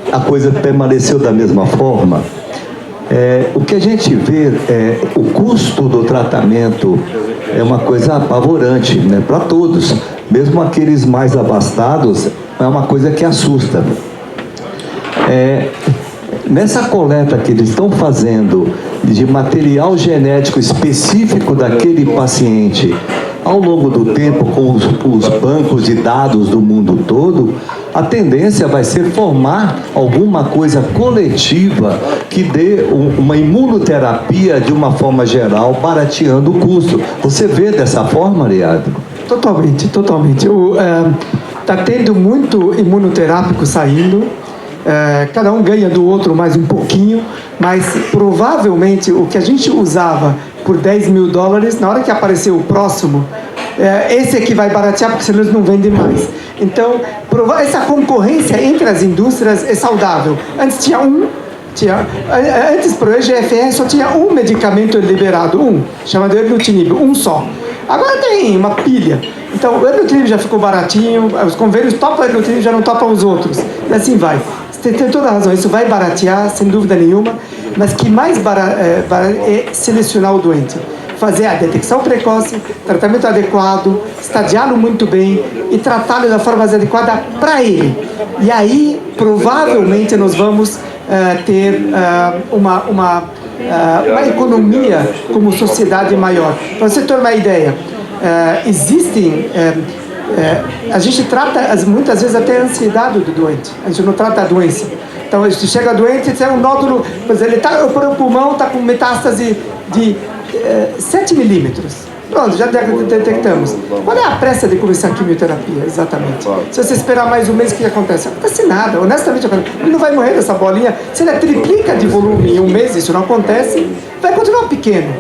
a coisa permaneceu da mesma forma. O que a gente vê o custo do tratamento é uma coisa apavorante, né, para todos, mesmo aqueles mais abastados. não é uma coisa que assusta. Nessa coleta que eles estão fazendo de material genético específico daquele paciente, ao longo do tempo, com os bancos de dados do mundo todo, a tendência vai ser formar alguma coisa coletiva que dê uma imunoterapia de uma forma geral, barateando o custo. Você vê dessa forma, Ariadne? Totalmente, totalmente. Está tendo muito imunoterápico saindo. Cada um ganha do outro mais um pouquinho, mas provavelmente o que a gente usava por $10 mil, na hora que aparecer o próximo, esse aqui vai baratear, porque senão eles não vendem mais. Então, essa concorrência entre as indústrias é saudável. Antes tinha antes para o EGFR só tinha um medicamento liberado, chamado erlotinib, só. Agora tem uma pilha. Então, o erlotinib já ficou baratinho, os convênios topam o erlotinib, já não topam os outros. E assim vai. Você tem toda a razão, isso vai baratear, sem dúvida nenhuma, mas que mais é selecionar o doente. Fazer a detecção precoce, tratamento adequado, estadiá-lo muito bem e tratá-lo da forma mais adequada para ele. E aí, provavelmente, nós vamos ter uma economia como sociedade maior. Para você ter uma ideia, existem... a gente trata muitas vezes até a ansiedade do doente, a gente não trata a doença. Então, a gente chega doente e tem um nódulo, por exemplo, o pulmão está com metástase de 7 milímetros. Pronto, já detectamos. Qual é a pressa de começar a quimioterapia, exatamente? Se você esperar mais um mês, o que acontece? Não acontece nada, honestamente. Ele não vai morrer dessa bolinha. Se ele triplica de volume em um mês, isso não acontece, vai continuar pequeno.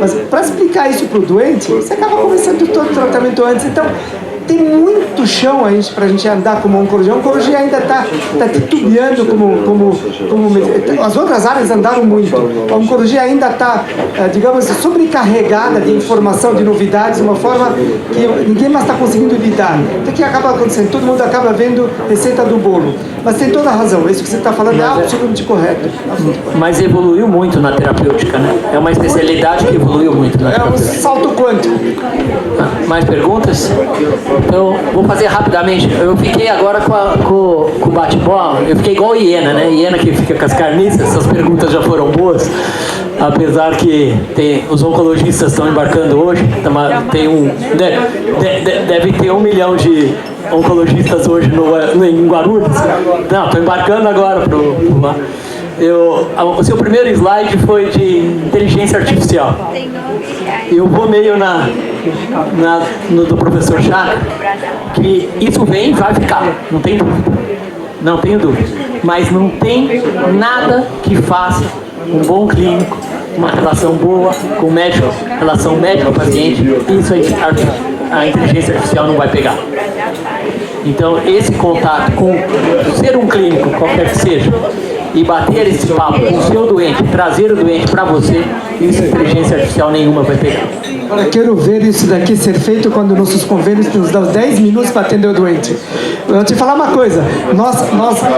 Mas para explicar isso para o doente, você acaba começando todo o tratamento antes. Então, tem muito chão para a gente andar como oncologia. A oncologia ainda está titubeando como as outras áreas andaram muito. A oncologia ainda está, digamos, sobrecarregada de informação, de novidades, de uma forma que ninguém mais está conseguindo lidar. Então, o que acaba acontecendo? Todo mundo acaba vendo receita do bolo. Mas tem toda a razão. Isso que você está falando é absolutamente correto. Mas evoluiu muito na terapêutica, né? É uma especialidade que evoluiu muito na terapêutica. É um salto quântico. Mais perguntas? Então, vou fazer rapidamente. Eu fiquei agora com o bate-bola, eu fiquei igual hiena, né? Hiena que fica com as carniças, essas perguntas já foram boas. Apesar que os oncologistas estão embarcando hoje, deve ter 1 milhão de oncologistas hoje em Guarulhos. Não, estou embarcando agora para o seu primeiro slide foi de inteligência artificial. Eu vou meio no do professor Chakra, que isso vem e vai ficar, não tem dúvida. Não tenho dúvida. Mas não tem nada que faça um bom clínico, uma relação boa com o médico, relação médico-paciente, isso a inteligência artificial não vai pegar. Então, esse contato com ser um clínico, qualquer que seja, e bater esse papo com o seu doente, trazer o doente para você, isso a inteligência artificial nenhuma vai pegar. Agora, quero ver isso daqui ser feito quando nossos convênios nos dão 10 minutos para atender o doente. Eu vou te falar uma coisa,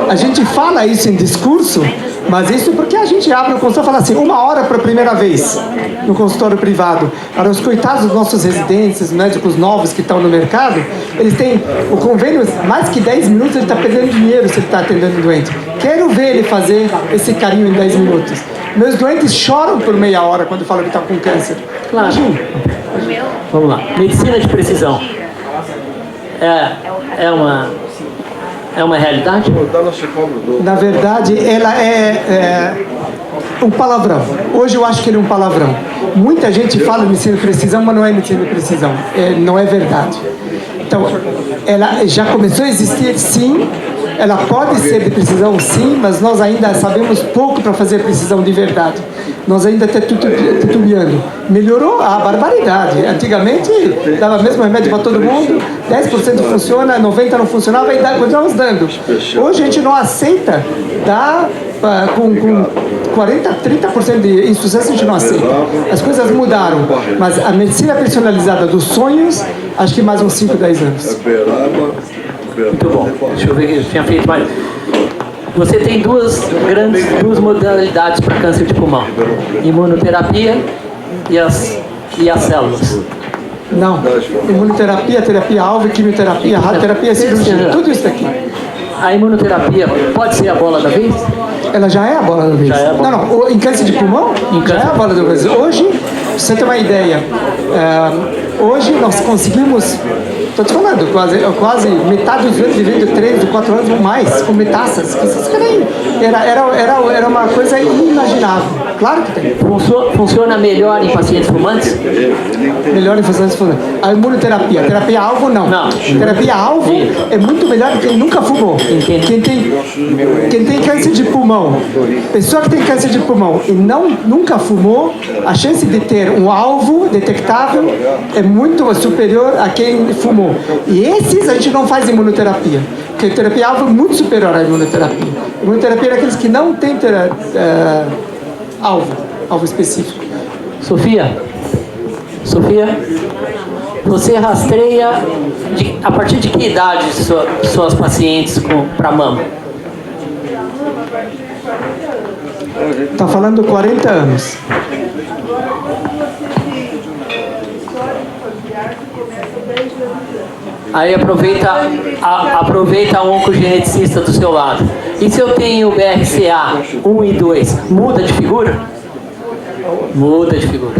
a gente fala isso em discurso, mas isso porque a gente abre o consultório e fala assim, 1 hora para a primeira vez no consultório privado. Para os coitados dos nossos residentes, médicos novos que estão no mercado, eles têm o convênio, mais que 10 minutos, ele está perdendo dinheiro se ele está atendendo o doente. Quero ver ele fazer esse carinho em 10 minutos. Meus doentes choram por meia hora quando falam que está com câncer. Claro. Vamos lá. Medicina de precisão. É uma realidade? Na verdade, ela é um palavrão. Hoje eu acho que ele é um palavrão. Muita gente fala em medicina de precisão, mas não é medicina de precisão. Não é verdade. Então, ela já começou a existir, sim. Ela pode ser de precisão, sim, mas nós ainda sabemos pouco para fazer precisão de verdade. Nós ainda estamos titubeando. Melhorou a barbaridade. Antigamente, dava mesmo remédio para todo mundo, 10% funciona, 90% não funcionava e continuamos dando. Hoje a gente não aceita dar com 40%, 30% de insucesso, a gente não aceita. As coisas mudaram, mas a medicina personalizada dos sonhos, acho que mais uns 5, 10 anos. Muito bom. Deixa eu ver que eu tinha feito mais. Você tem duas modalidades para câncer de pulmão: imunoterapia e as células. Não. Imunoterapia, terapia-alvo, quimioterapia, radioterapia, cirurgia, tudo isso aqui. A imunoterapia pode ser a bola da vez? Ela já é a bola da vez. Já é a bola. Não, em câncer de pulmão, já é a bola da vez. Hoje, pra você ter uma ideia, hoje nós conseguimos, estou te falando, quase metade dos doentes vivendo 3 ou 4 anos ou mais, com metástases. Era uma coisa inimaginável. Claro que tem. Funciona melhor em pacientes fumantes? Melhor em pacientes fumantes. A imunoterapia. Terapia-alvo, não. Terapia-alvo é muito melhor do que quem nunca fumou. Quem tem câncer de pulmão, pessoa que tem câncer de pulmão e nunca fumou, a chance de ter um alvo detectável é muito superior a quem fumou. E esses a gente não faz imunoterapia, porque a terapia-alvo é muito superior à imunoterapia. A imunoterapia é aqueles que não têm alvo específico. Sofia, você rastreia a partir de que idade suas pacientes para mama? Está falando 40 anos. Aí aproveita a oncogeneticista do seu lado. E se eu tenho BRCA 1 e 2, muda de figura? Muda de figura.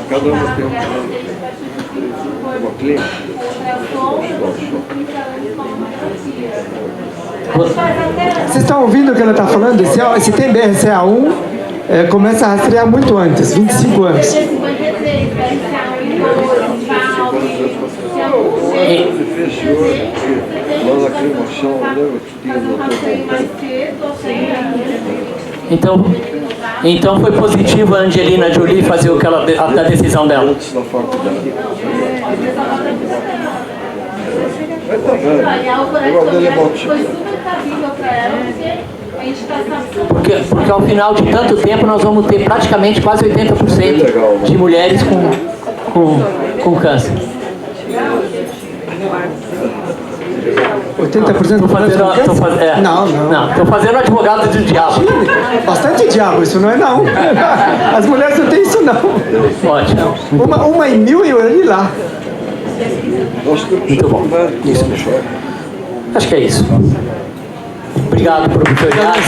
Cada uma tem uma clínica. Vocês estão ouvindo o que ela está falando? Se tem BRCA1, começa a rastrear muito antes, 25 anos. Então foi positivo a Angelina Jolie fazer a decisão dela. Porque ao final de tanto tempo nós vamos ter praticamente quase 80% de mulheres com câncer. 80% Estou fazendo advogado do diabo. Bastante diabo, isso não é não. As mulheres não têm isso não. Ótimo. Uma em 1000 e eu li lá. Muito bom. Isso. Acho que é isso. Obrigado, professor Inácio.